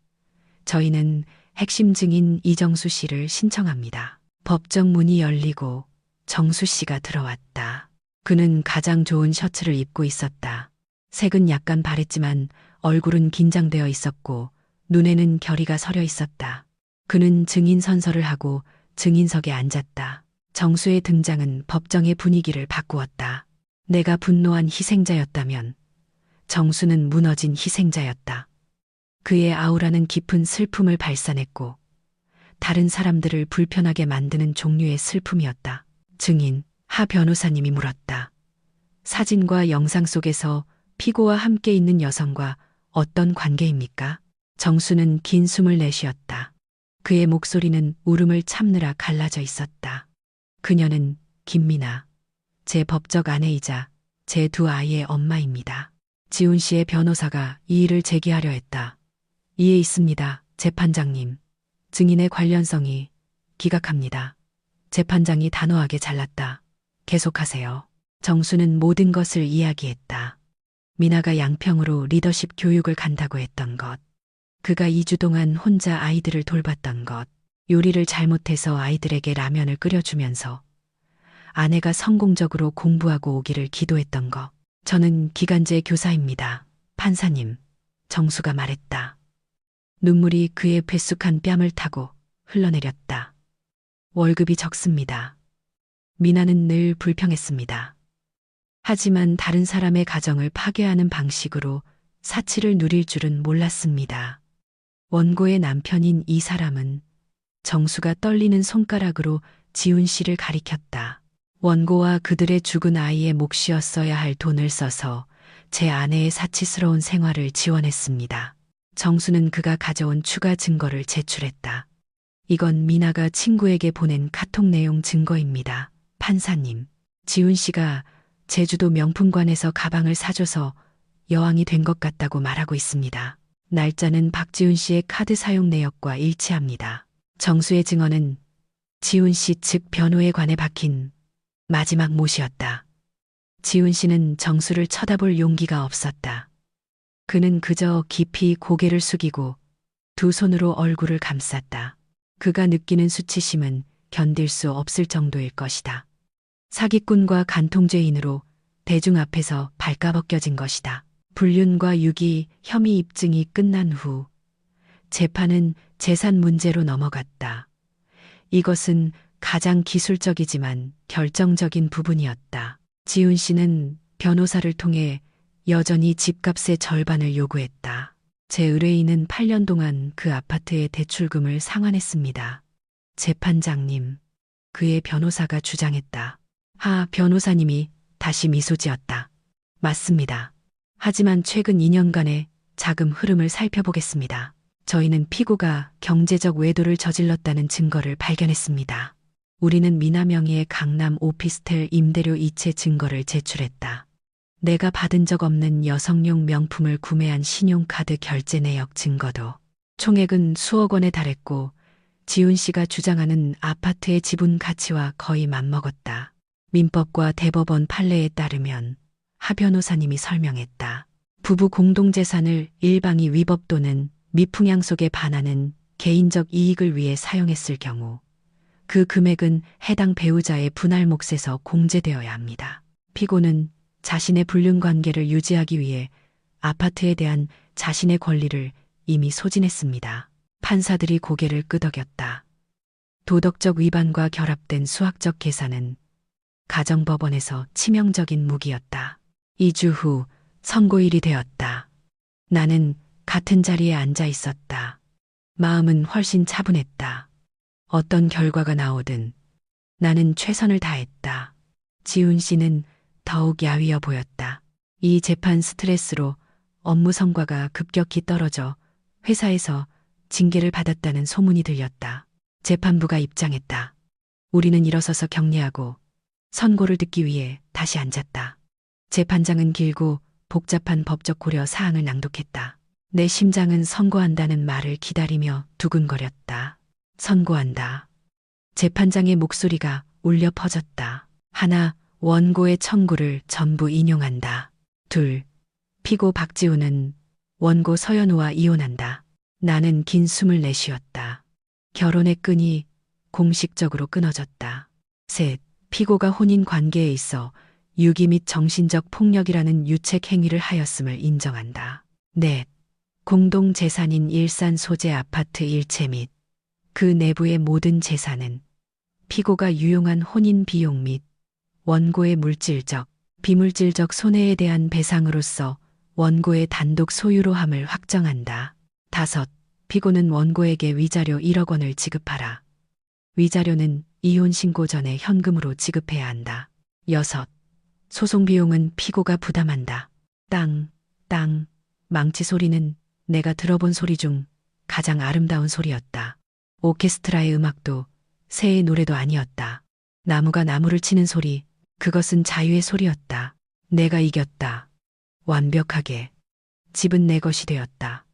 저희는 핵심 증인 이정수 씨를 신청합니다. 법정 문이 열리고 정수 씨가 들어왔다. 그는 가장 좋은 셔츠를 입고 있었다. 색은 약간 바랬지만 얼굴은 긴장되어 있었고 눈에는 결의가 서려 있었다. 그는 증인 선서를 하고 증인석에 앉았다. 정수의 등장은 법정의 분위기를 바꾸었다. 내가 분노한 희생자였다면 정수는 무너진 희생자였다. 그의 아우라는 깊은 슬픔을 발산했고 다른 사람들을 불편하게 만드는 종류의 슬픔이었다. 증인, 하 변호사님이 물었다. 사진과 영상 속에서 피고와 함께 있는 여성과 어떤 관계입니까? 정수는 긴 숨을 내쉬었다. 그의 목소리는 울음을 참느라 갈라져 있었다. 그녀는 김미나, 제 법적 아내이자 제 두 아이의 엄마입니다. 지훈 씨의 변호사가 이 일을 제기하려 했다. 이해 있습니다, 재판장님. 증인의 관련성이 기각합니다. 재판장이 단호하게 잘랐다. 계속하세요. 정수는 모든 것을 이야기했다. 미나가 양평으로 리더십 교육을 간다고 했던 것. 그가 2주 동안 혼자 아이들을 돌봤던 것. 요리를 잘못해서 아이들에게 라면을 끓여주면서 아내가 성공적으로 공부하고 오기를 기도했던 것. 저는 기간제 교사입니다. 판사님, 정수가 말했다. 눈물이 그의 뱃쑥한 뺨을 타고 흘러내렸다. 월급이 적습니다. 미나는 늘 불평했습니다. 하지만 다른 사람의 가정을 파괴하는 방식으로 사치를 누릴 줄은 몰랐습니다. 원고의 남편인 이 사람은 정수가 떨리는 손가락으로 지훈 씨를 가리켰다. 원고와 그들의 죽은 아이의 몫이었어야 할 돈을 써서 제 아내의 사치스러운 생활을 지원했습니다. 정수는 그가 가져온 추가 증거를 제출했다. 이건 미나가 친구에게 보낸 카톡 내용 증거입니다. 판사님, 지훈 씨가 제주도 명품관에서 가방을 사줘서 여왕이 된 것 같다고 말하고 있습니다. 날짜는 박지훈 씨의 카드 사용 내역과 일치합니다. 정수의 증언은 지훈 씨 측 변호에 관해 박힌 마지막 못이었다. 지훈 씨는 정수를 쳐다볼 용기가 없었다. 그는 그저 깊이 고개를 숙이고 두 손으로 얼굴을 감쌌다. 그가 느끼는 수치심은 견딜 수 없을 정도일 것이다. 사기꾼과 간통죄인으로 대중 앞에서 발가벗겨진 것이다. 불륜과 유기 혐의 입증이 끝난 후 재판은 재산 문제로 넘어갔다. 이것은 가장 기술적이지만 결정적인 부분이었다. 지훈 씨는 변호사를 통해 여전히 집값의 절반을 요구했다. 제 의뢰인은 8년 동안 그 아파트의 대출금을 상환했습니다. 재판장님, 그의 변호사가 주장했다. 하 변호사님이 다시 미소 지었다. 맞습니다. 하지만 최근 2년간의 자금 흐름을 살펴보겠습니다. 저희는 피고가 경제적 외도를 저질렀다는 증거를 발견했습니다. 우리는 미나 명의의 강남 오피스텔 임대료 이체 증거를 제출했다. 내가 받은 적 없는 여성용 명품을 구매한 신용카드 결제 내역 증거도. 총액은 수억 원에 달했고 지훈 씨가 주장하는 아파트의 지분 가치와 거의 맞먹었다. 민법과 대법원 판례에 따르면 하 변호사님이 설명했다. 부부 공동재산을 일방이 위법 또는 미풍양 속에 반하는 개인적 이익을 위해 사용했을 경우 그 금액은 해당 배우자의 분할 몫에서 공제되어야 합니다. 피고는 자신의 불륜 관계를 유지하기 위해 아파트에 대한 자신의 권리를 이미 소진했습니다. 판사들이 고개를 끄덕였다. 도덕적 위반과 결합된 수학적 계산은 가정법원에서 치명적인 무기였다. 2주 후 선고일이 되었다. 나는 같은 자리에 앉아 있었다. 마음은 훨씬 차분했다. 어떤 결과가 나오든 나는 최선을 다했다. 지훈 씨는 더욱 야위어 보였다. 이 재판 스트레스로 업무 성과가 급격히 떨어져 회사에서 징계를 받았다는 소문이 들렸다. 재판부가 입장했다. 우리는 일어서서 격려하고 선고를 듣기 위해 다시 앉았다. 재판장은 길고 복잡한 법적 고려 사항을 낭독했다. 내 심장은 선고한다는 말을 기다리며 두근거렸다. 선고한다. 재판장의 목소리가 울려 퍼졌다. 하나, 원고의 청구를 전부 인용한다. 둘, 피고 박지훈은 원고 서연우와 이혼한다. 나는 긴 숨을 내쉬었다. 결혼의 끈이 공식적으로 끊어졌다. 셋, 피고가 혼인 관계에 있어 유기 및 정신적 폭력이라는 유책 행위를 하였음을 인정한다. 넷, 공동 재산인 일산 소재 아파트 일체 및 그 내부의 모든 재산은 피고가 유용한 혼인 비용 및 원고의 물질적, 비물질적 손해에 대한 배상으로서 원고의 단독 소유로 함을 확정한다. 다섯, 피고는 원고에게 위자료 1억 원을 지급하라. 위자료는 이혼 신고 전에 현금으로 지급해야 한다. 여섯, 소송 비용은 피고가 부담한다. 땅, 망치 소리는 내가 들어본 소리 중 가장 아름다운 소리였다. 오케스트라의 음악도 새의 노래도 아니었다. 나무가 나무를 치는 소리, 그것은 자유의 소리였다. 내가 이겼다. 완벽하게. 집은 내 것이 되었다.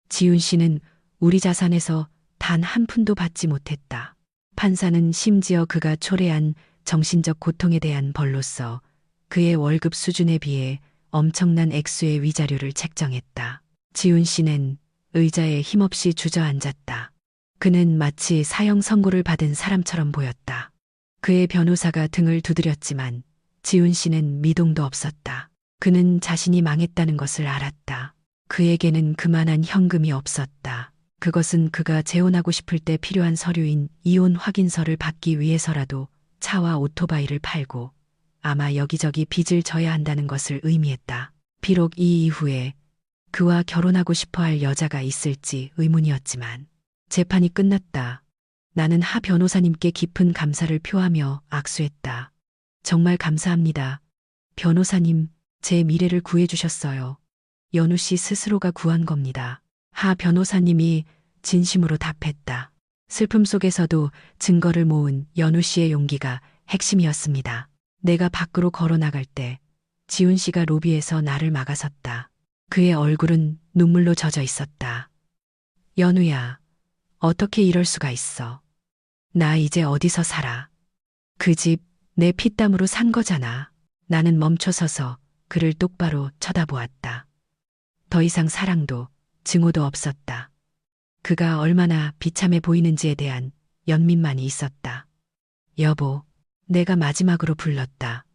지훈 씨는 우리 자산에서 단 한 푼도 받지 못했다. 판사는 심지어 그가 초래한 정신적 고통에 대한 벌로서 그의 월급 수준에 비해 엄청난 액수의 위자료를 책정했다. 지훈 씨는 의자에 힘없이 주저앉았다. 그는 마치 사형 선고를 받은 사람처럼 보였다. 그의 변호사가 등을 두드렸지만 지훈 씨는 미동도 없었다. 그는 자신이 망했다는 것을 알았다. 그에게는 그만한 현금이 없었다. 그것은 그가 재혼하고 싶을 때 필요한 서류인 이혼 확인서를 받기 위해서라도 차와 오토바이를 팔고 아마 여기저기 빚을 져야 한다는 것을 의미했다. 비록 이 이후에 그와 결혼하고 싶어 할 여자가 있을지 의문이었지만 재판이 끝났다. 나는 하 변호사님께 깊은 감사를 표하며 악수했다. 정말 감사합니다. 변호사님, 제 미래를 구해주셨어요. 연우 씨 스스로가 구한 겁니다. 하 변호사님이 진심으로 답했다. 슬픔 속에서도 증거를 모은 연우 씨의 용기가 핵심이었습니다. 내가 밖으로 걸어 나갈 때 지훈 씨가 로비에서 나를 막아섰다. 그의 얼굴은 눈물로 젖어 있었다. 연우야, 어떻게 이럴 수가 있어. 나 이제 어디서 살아. 그 집 내 피땀으로 산 거잖아. 나는 멈춰서서 그를 똑바로 쳐다보았다. 더 이상 사랑도 증오도 없었다. 그가 얼마나 비참해 보이는지에 대한 연민만이 있었다. 여보, 내가 마지막으로 불렀다.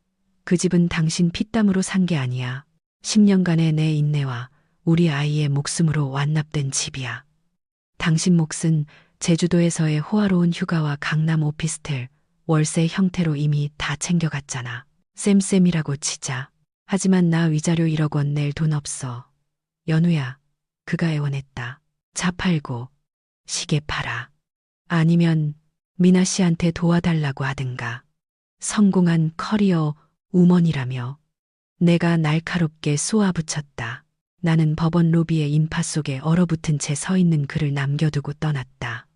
그 집은 당신 피땀으로 산 게 아니야. 10년간의 내 인내와 우리 아이의 목숨으로 완납된 집이야. 당신 몫은 제주도에서의 호화로운 휴가와 강남 오피스텔, 월세 형태로 이미 다 챙겨갔잖아. 쌤쌤이라고 치자. 하지만 나 위자료 1억 원 낼 돈 없어. 연우야, 그가 애원했다. 차 팔고 시계 팔아. 아니면 미나 씨한테 도와달라고 하든가. 성공한 커리어 우먼이라며 내가 날카롭게 쏘아붙였다. 나는 법원 로비의 인파 속에 얼어붙은 채 서 있는 그를 남겨두고 떠났다.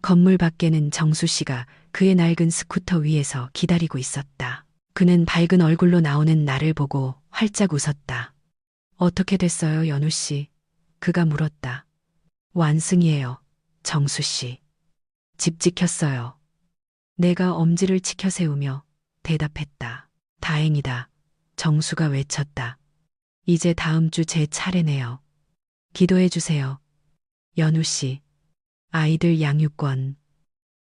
건물 밖에는 정수 씨가 그의 낡은 스쿠터 위에서 기다리고 있었다. 그는 밝은 얼굴로 나오는 나를 보고 활짝 웃었다. 어떻게 됐어요, 연우 씨? 그가 물었다. 완승이에요, 정수 씨. 집 지켰어요. 내가 엄지를 치켜 세우며 대답했다. 다행이다. 정수가 외쳤다. 이제 다음 주 제 차례네요. 기도해 주세요. 연우 씨, 아이들 양육권,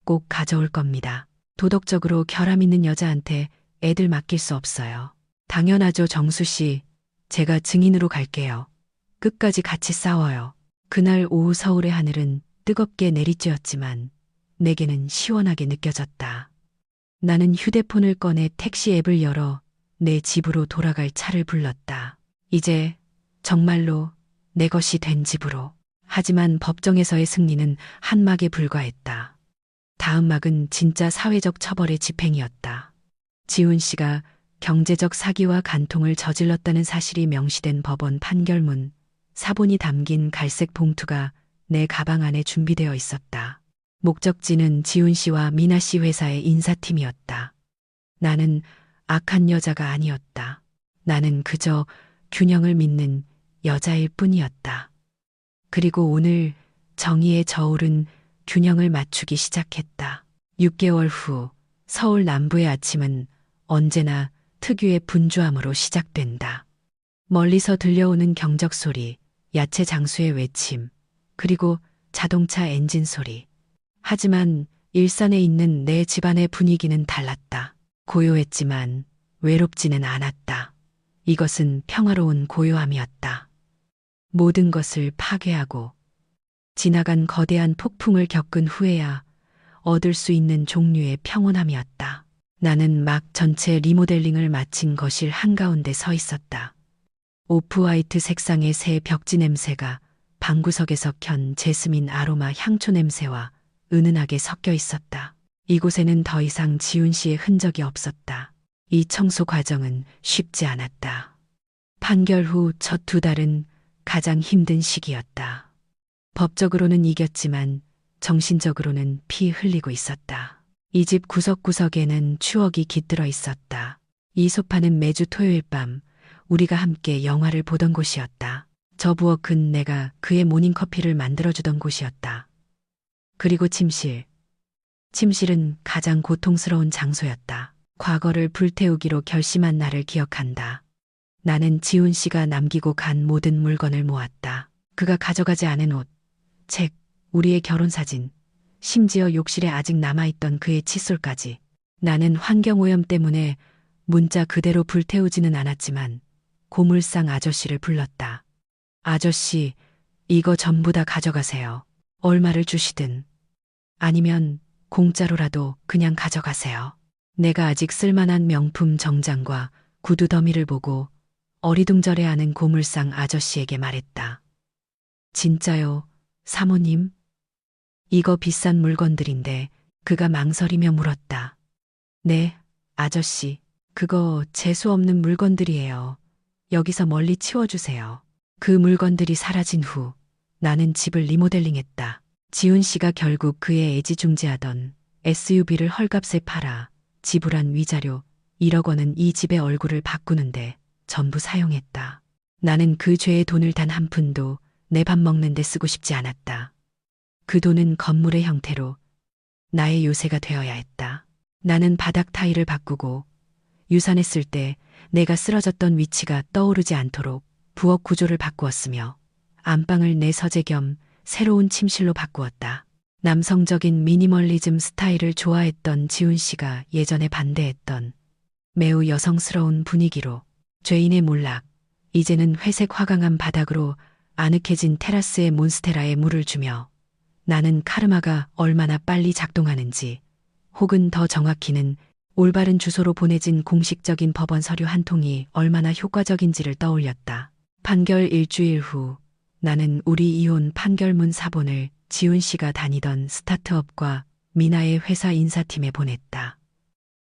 꼭 가져올 겁니다. 도덕적으로 결함 있는 여자한테 애들 맡길 수 없어요. 당연하죠, 정수 씨. 제가 증인으로 갈게요. 끝까지 같이 싸워요. 그날 오후 서울의 하늘은 뜨겁게 내리쬐었지만 내게는 시원하게 느껴졌다. 나는 휴대폰을 꺼내 택시 앱을 열어 내 집으로 돌아갈 차를 불렀다. 이제 정말로 내 것이 된 집으로. 하지만 법정에서의 승리는 한 막에 불과했다. 다음 막은 진짜 사회적 처벌의 집행이었다. 지훈 씨가 경제적 사기와 간통을 저질렀다는 사실이 명시된 법원 판결문, 사본이 담긴 갈색 봉투가 내 가방 안에 준비되어 있었다. 목적지는 지훈 씨와 미나 씨 회사의 인사팀이었다. 나는 악한 여자가 아니었다. 나는 그저 균형을 믿는 여자일 뿐이었다. 그리고 오늘 정의의 저울은 균형을 맞추기 시작했다. 6개월 후 서울 남부의 아침은 언제나 특유의 분주함으로 시작된다. 멀리서 들려오는 경적 소리, 야채 장수의 외침, 그리고 자동차 엔진 소리. 하지만 일산에 있는 내 집안의 분위기는 달랐다. 고요했지만 외롭지는 않았다. 이것은 평화로운 고요함이었다. 모든 것을 파괴하고 지나간 거대한 폭풍을 겪은 후에야 얻을 수 있는 종류의 평온함이었다. 나는 막 전체 리모델링을 마친 거실 한가운데 서 있었다. 오프화이트 색상의 새 벽지 냄새가 방구석에서 켠 제스민 아로마 향초 냄새와 은은하게 섞여 있었다. 이곳에는 더 이상 지훈 씨의 흔적이 없었다. 이 청소 과정은 쉽지 않았다. 판결 후 첫 2달은 가장 힘든 시기였다. 법적으로는 이겼지만 정신적으로는 피 흘리고 있었다. 이 집 구석구석에는 추억이 깃들어 있었다. 이 소파는 매주 토요일 밤 우리가 함께 영화를 보던 곳이었다. 저 부엌은 내가 그의 모닝커피를 만들어주던 곳이었다. 그리고 침실. 침실은 가장 고통스러운 장소였다. 과거를 불태우기로 결심한 날을 기억한다. 나는 지훈 씨가 남기고 간 모든 물건을 모았다. 그가 가져가지 않은 옷, 책, 우리의 결혼사진, 심지어 욕실에 아직 남아있던 그의 칫솔까지. 나는 환경오염 때문에 문자 그대로 불태우지는 않았지만 고물상 아저씨를 불렀다. 아저씨, 이거 전부 다 가져가세요. 얼마를 주시든. 아니면 공짜로라도 그냥 가져가세요. 내가 아직 쓸만한 명품 정장과 구두 더미를 보고 어리둥절해하는 고물상 아저씨에게 말했다. 진짜요, 사모님? 이거 비싼 물건들인데. 그가 망설이며 물었다. 네, 아저씨. 그거 재수 없는 물건들이에요. 여기서 멀리 치워주세요. 그 물건들이 사라진 후 나는 집을 리모델링했다. 지훈 씨가 결국 그의 애지중지하던 SUV를 헐값에 팔아 지불한 위자료 1억 원은 이 집의 얼굴을 바꾸는데 전부 사용했다. 나는 그 죄의 돈을 단 한 푼도 내 밥 먹는 데 쓰고 싶지 않았다. 그 돈은 건물의 형태로 나의 요새가 되어야 했다. 나는 바닥 타일을 바꾸고 유산했을 때 내가 쓰러졌던 위치가 떠오르지 않도록 부엌 구조를 바꾸었으며 안방을 내 서재 겸 새로운 침실로 바꾸었다. 남성적인 미니멀리즘 스타일을 좋아했던 지훈 씨가 예전에 반대했던 매우 여성스러운 분위기로 죄인의 몰락, 이제는 회색 화강암 바닥으로 아늑해진 테라스에 몬스테라에 물을 주며 나는 카르마가 얼마나 빨리 작동하는지, 혹은 더 정확히는 올바른 주소로 보내진 공식적인 법원 서류 한 통이 얼마나 효과적인지를 떠올렸다. 판결 일주일 후 나는 우리 이혼 판결문 사본을 지훈 씨가 다니던 스타트업과 미나의 회사 인사팀에 보냈다.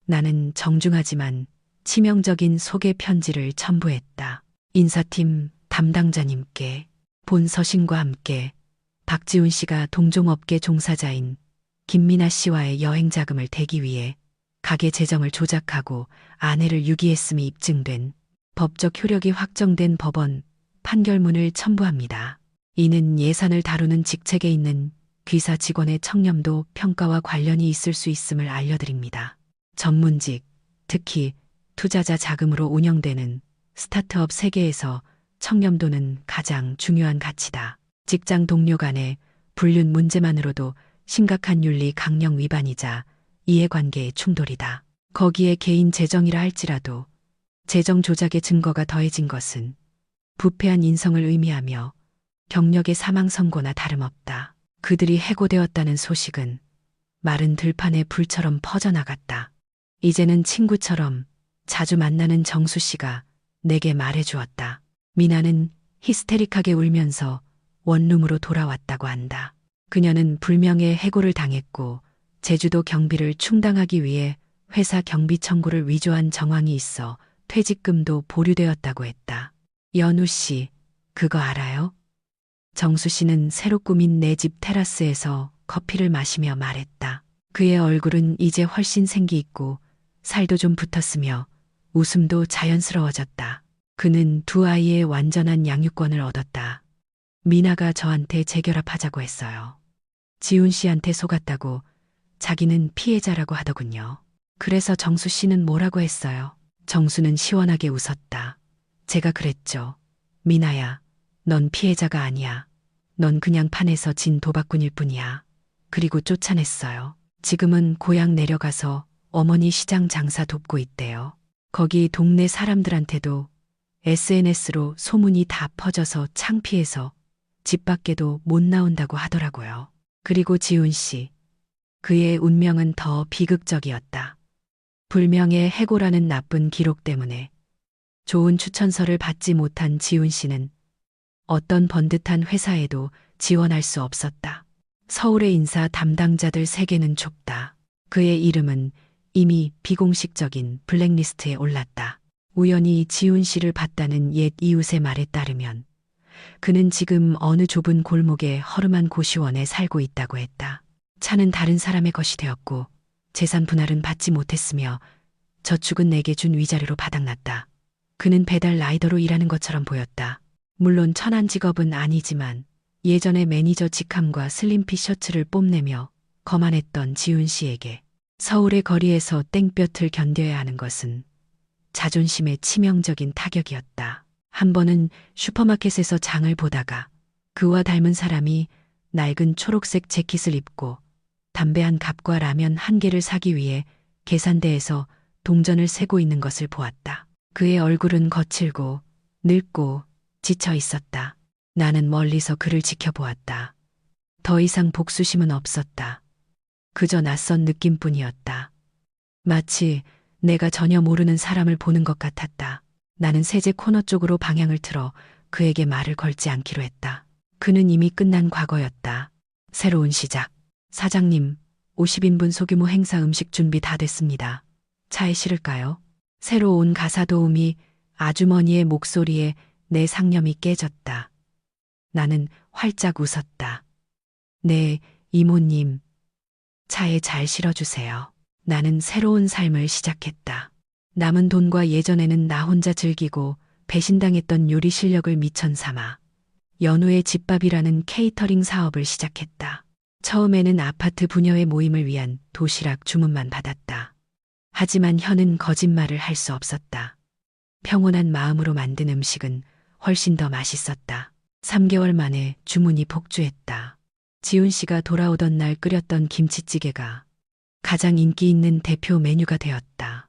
나는 정중하지만 치명적인 소개 편지를 첨부했다. 인사팀 담당자님께 본 서신과 함께 박지훈 씨가 동종업계 종사자인 김미나 씨와의 여행 자금을 대기 위해 가계 재정을 조작하고 아내를 유기했음이 입증된 법적 효력이 확정된 법원 판결문을 첨부합니다. 이는 예산을 다루는 직책에 있는 귀사 직원의 청렴도 평가와 관련이 있을 수 있음을 알려드립니다. 전문직, 특히 투자자 자금으로 운영되는 스타트업 세계에서 청렴도는 가장 중요한 가치다. 직장 동료 간의 불륜 문제만으로도 심각한 윤리 강령 위반이자 이해관계의 충돌이다. 거기에 개인 재정이라 할지라도 재정 조작의 증거가 더해진 것은 부패한 인성을 의미하며 경력의 사망 선고나 다름없다. 그들이 해고되었다는 소식은 마른 들판의 불처럼 퍼져나갔다. 이제는 친구처럼 자주 만나는 정수 씨가 내게 말해주었다. 미나는 히스테릭하게 울면서 원룸으로 돌아왔다고 한다. 그녀는 불명예 해고를 당했고 제주도 경비를 충당하기 위해 회사 경비 청구를 위조한 정황이 있어 퇴직금도 보류되었다고 했다. 연우 씨, 그거 알아요? 정수 씨는 새로 꾸민 내 집 테라스에서 커피를 마시며 말했다. 그의 얼굴은 이제 훨씬 생기 있고 살도 좀 붙었으며 웃음도 자연스러워졌다. 그는 두 아이의 완전한 양육권을 얻었다. 미나가 저한테 재결합하자고 했어요. 지훈 씨한테 속았다고 자기는 피해자라고 하더군요. 그래서 정수 씨는 뭐라고 했어요? 정수는 시원하게 웃었다. 제가 그랬죠. 미나야, 넌 피해자가 아니야. 넌 그냥 판에서 진 도박꾼일 뿐이야. 그리고 쫓아냈어요. 지금은 고향 내려가서 어머니 시장 장사 돕고 있대요. 거기 동네 사람들한테도 SNS로 소문이 다 퍼져서 창피해서 집 밖에도 못 나온다고 하더라고요. 그리고 지훈 씨, 그의 운명은 더 비극적이었다. 불명예 해고라는 나쁜 기록 때문에 좋은 추천서를 받지 못한 지훈 씨는 어떤 번듯한 회사에도 지원할 수 없었다. 서울의 인사 담당자들 세계는 좁다. 그의 이름은 이미 비공식적인 블랙리스트에 올랐다. 우연히 지훈 씨를 봤다는 옛 이웃의 말에 따르면 그는 지금 어느 좁은 골목의 허름한 고시원에 살고 있다고 했다. 차는 다른 사람의 것이 되었고 재산 분할은 받지 못했으며 저축은 내게 준 위자료로 바닥났다. 그는 배달 라이더로 일하는 것처럼 보였다. 물론 천한 직업은 아니지만 예전에 매니저 직함과 슬림핏 셔츠를 뽐내며 거만했던 지훈 씨에게 서울의 거리에서 땡볕을 견뎌야 하는 것은 자존심에 치명적인 타격이었다. 한 번은 슈퍼마켓에서 장을 보다가 그와 닮은 사람이 낡은 초록색 재킷을 입고 담배 한 갑과 라면 한 개를 사기 위해 계산대에서 동전을 세고 있는 것을 보았다. 그의 얼굴은 거칠고 늙고 지쳐 있었다. 나는 멀리서 그를 지켜보았다. 더 이상 복수심은 없었다. 그저 낯선 느낌뿐이었다. 마치 내가 전혀 모르는 사람을 보는 것 같았다. 나는 세제 코너 쪽으로 방향을 틀어 그에게 말을 걸지 않기로 했다. 그는 이미 끝난 과거였다. 새로운 시작. 사장님, 50인분 소규모 행사 음식 준비 다 됐습니다. 차에 실을까요? 새로 온 가사 도우미 아주머니의 목소리에 내 상념이 깨졌다. 나는 활짝 웃었다. 네, 이모님. 차에 잘 실어주세요. 나는 새로운 삶을 시작했다. 남은 돈과 예전에는 나 혼자 즐기고 배신당했던 요리 실력을 미천 삼아 연우의 집밥이라는 케이터링 사업을 시작했다. 처음에는 아파트 부녀의 모임을 위한 도시락 주문만 받았다. 하지만 혀는 거짓말을 할 수 없었다. 평온한 마음으로 만든 음식은 훨씬 더 맛있었다. 3개월 만에 주문이 폭주했다. 지훈 씨가 돌아오던 날 끓였던 김치찌개가 가장 인기 있는 대표 메뉴가 되었다.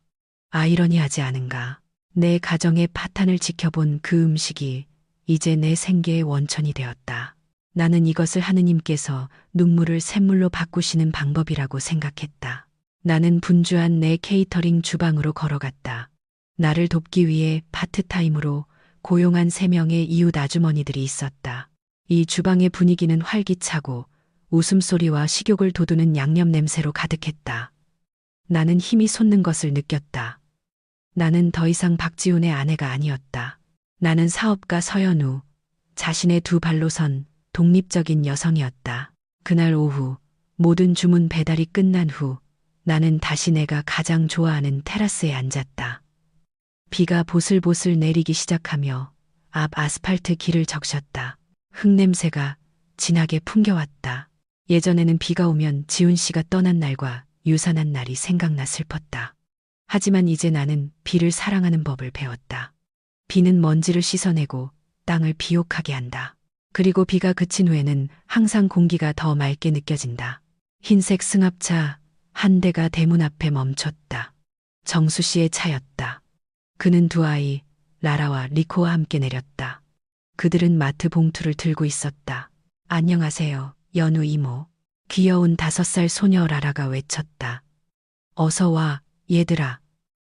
아이러니하지 않은가? 내 가정의 파탄을 지켜본 그 음식이 이제 내 생계의 원천이 되었다. 나는 이것을 하느님께서 눈물을 샘물로 바꾸시는 방법이라고 생각했다. 나는 분주한 내 케이터링 주방으로 걸어갔다. 나를 돕기 위해 파트타임으로 고용한 3명의 이웃 아주머니들이 있었다. 이 주방의 분위기는 활기차고 웃음소리와 식욕을 돋우는 양념 냄새로 가득했다. 나는 힘이 솟는 것을 느꼈다. 나는 더 이상 박지훈의 아내가 아니었다. 나는 사업가 서연우, 자신의 두 발로 선 독립적인 여성이었다. 그날 오후 모든 주문 배달이 끝난 후 나는 다시 내가 가장 좋아하는 테라스에 앉았다. 비가 보슬보슬 내리기 시작하며 앞 아스팔트 길을 적셨다. 흙냄새가 진하게 풍겨왔다. 예전에는 비가 오면 지훈 씨가 떠난 날과 유산한 날이 생각나 슬펐다. 하지만 이제 나는 비를 사랑하는 법을 배웠다. 비는 먼지를 씻어내고 땅을 비옥하게 한다. 그리고 비가 그친 후에는 항상 공기가 더 맑게 느껴진다. 흰색 승합차 한 대가 대문 앞에 멈췄다. 정수 씨의 차였다. 그는 두 아이, 라라와 리코와 함께 내렸다. 그들은 마트 봉투를 들고 있었다. 안녕하세요, 연우 이모. 귀여운 5살 소녀 라라가 외쳤다. 어서 와, 얘들아.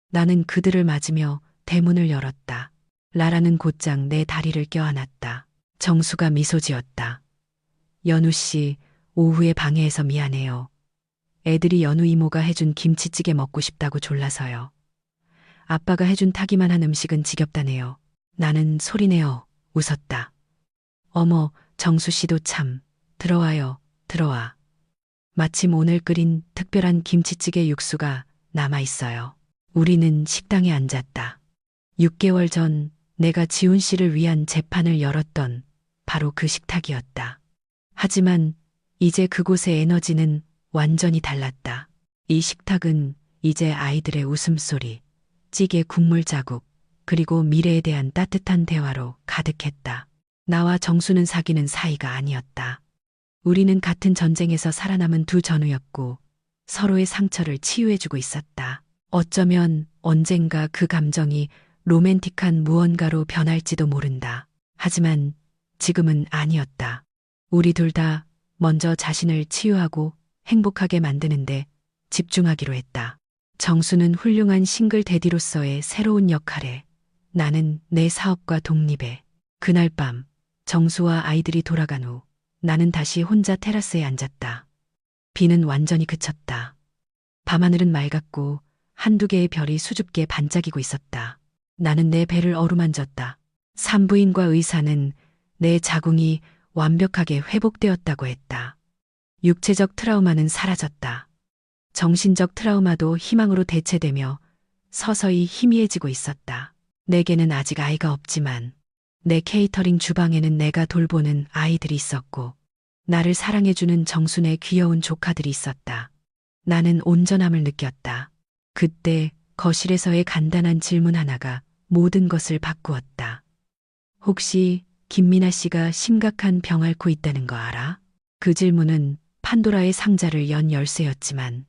나는 그들을 맞으며 대문을 열었다. 라라는 곧장 내 다리를 껴안았다. 정수가 미소 지었다. 연우 씨, 오후에 방해해서 미안해요. 애들이 연우 이모가 해준 김치찌개 먹고 싶다고 졸라서요. 아빠가 해준 타기만 한 음식은 지겹다네요. 나는 소리내어 웃었다. 어머, 정수 씨도 참. 들어와요, 들어와. 마침 오늘 끓인 특별한 김치찌개 육수가 남아 있어요. 우리는 식당에 앉았다. 6개월 전 내가 지훈 씨를 위한 재판을 열었던 바로 그 식탁이었다. 하지만 이제 그곳의 에너지는 완전히 달랐다. 이 식탁은 이제 아이들의 웃음소리, 찌개 국물 자국, 그리고 미래에 대한 따뜻한 대화로 가득했다. 나와 정수는 사귀는 사이가 아니었다. 우리는 같은 전쟁에서 살아남은 두 전우였고 서로의 상처를 치유해주고 있었다. 어쩌면 언젠가 그 감정이 로맨틱한 무언가로 변할지도 모른다. 하지만 지금은 아니었다. 우리 둘 다 먼저 자신을 치유하고 행복하게 만드는데 집중하기로 했다. 정수는 훌륭한 싱글 대디로서의 새로운 역할에, 나는 내 사업과 독립에. 그날 밤 정수와 아이들이 돌아간 후 나는 다시 혼자 테라스에 앉았다. 비는 완전히 그쳤다. 밤하늘은 맑았고 한두 개의 별이 수줍게 반짝이고 있었다. 나는 내 배를 어루만졌다. 산부인과 의사는 내 자궁이 완벽하게 회복되었다고 했다. 육체적 트라우마는 사라졌다. 정신적 트라우마도 희망으로 대체되며 서서히 희미해지고 있었다. 내게는 아직 아이가 없지만 내 케이터링 주방에는 내가 돌보는 아이들이 있었고 나를 사랑해주는 정순의 귀여운 조카들이 있었다. 나는 온전함을 느꼈다. 그때 거실에서의 간단한 질문 하나가 모든 것을 바꾸었다. 혹시 김민아 씨가 심각한 병 앓고 있다는 거 알아? 그 질문은 판도라의 상자를 연 열쇠였지만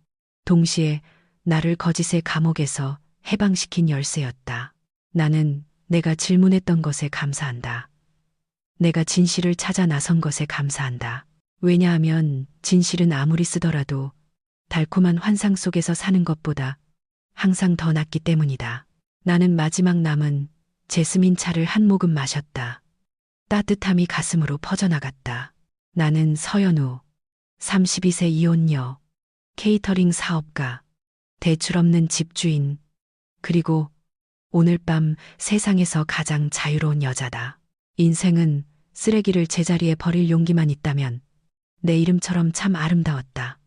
동시에 나를 거짓의 감옥에서 해방시킨 열쇠였다. 나는 내가 질문했던 것에 감사한다. 내가 진실을 찾아 나선 것에 감사한다. 왜냐하면 진실은 아무리 쓰더라도 달콤한 환상 속에서 사는 것보다 항상 더 낫기 때문이다. 나는 마지막 남은 제스민 차를 한 모금 마셨다. 따뜻함이 가슴으로 퍼져나갔다. 나는 서연우, 32세 이혼녀, 케이터링 사업가, 대출 없는 집주인, 그리고 오늘 밤 세상에서 가장 자유로운 여자다. 인생은 쓰레기를 제자리에 버릴 용기만 있다면 내 이름처럼 참 아름다웠다.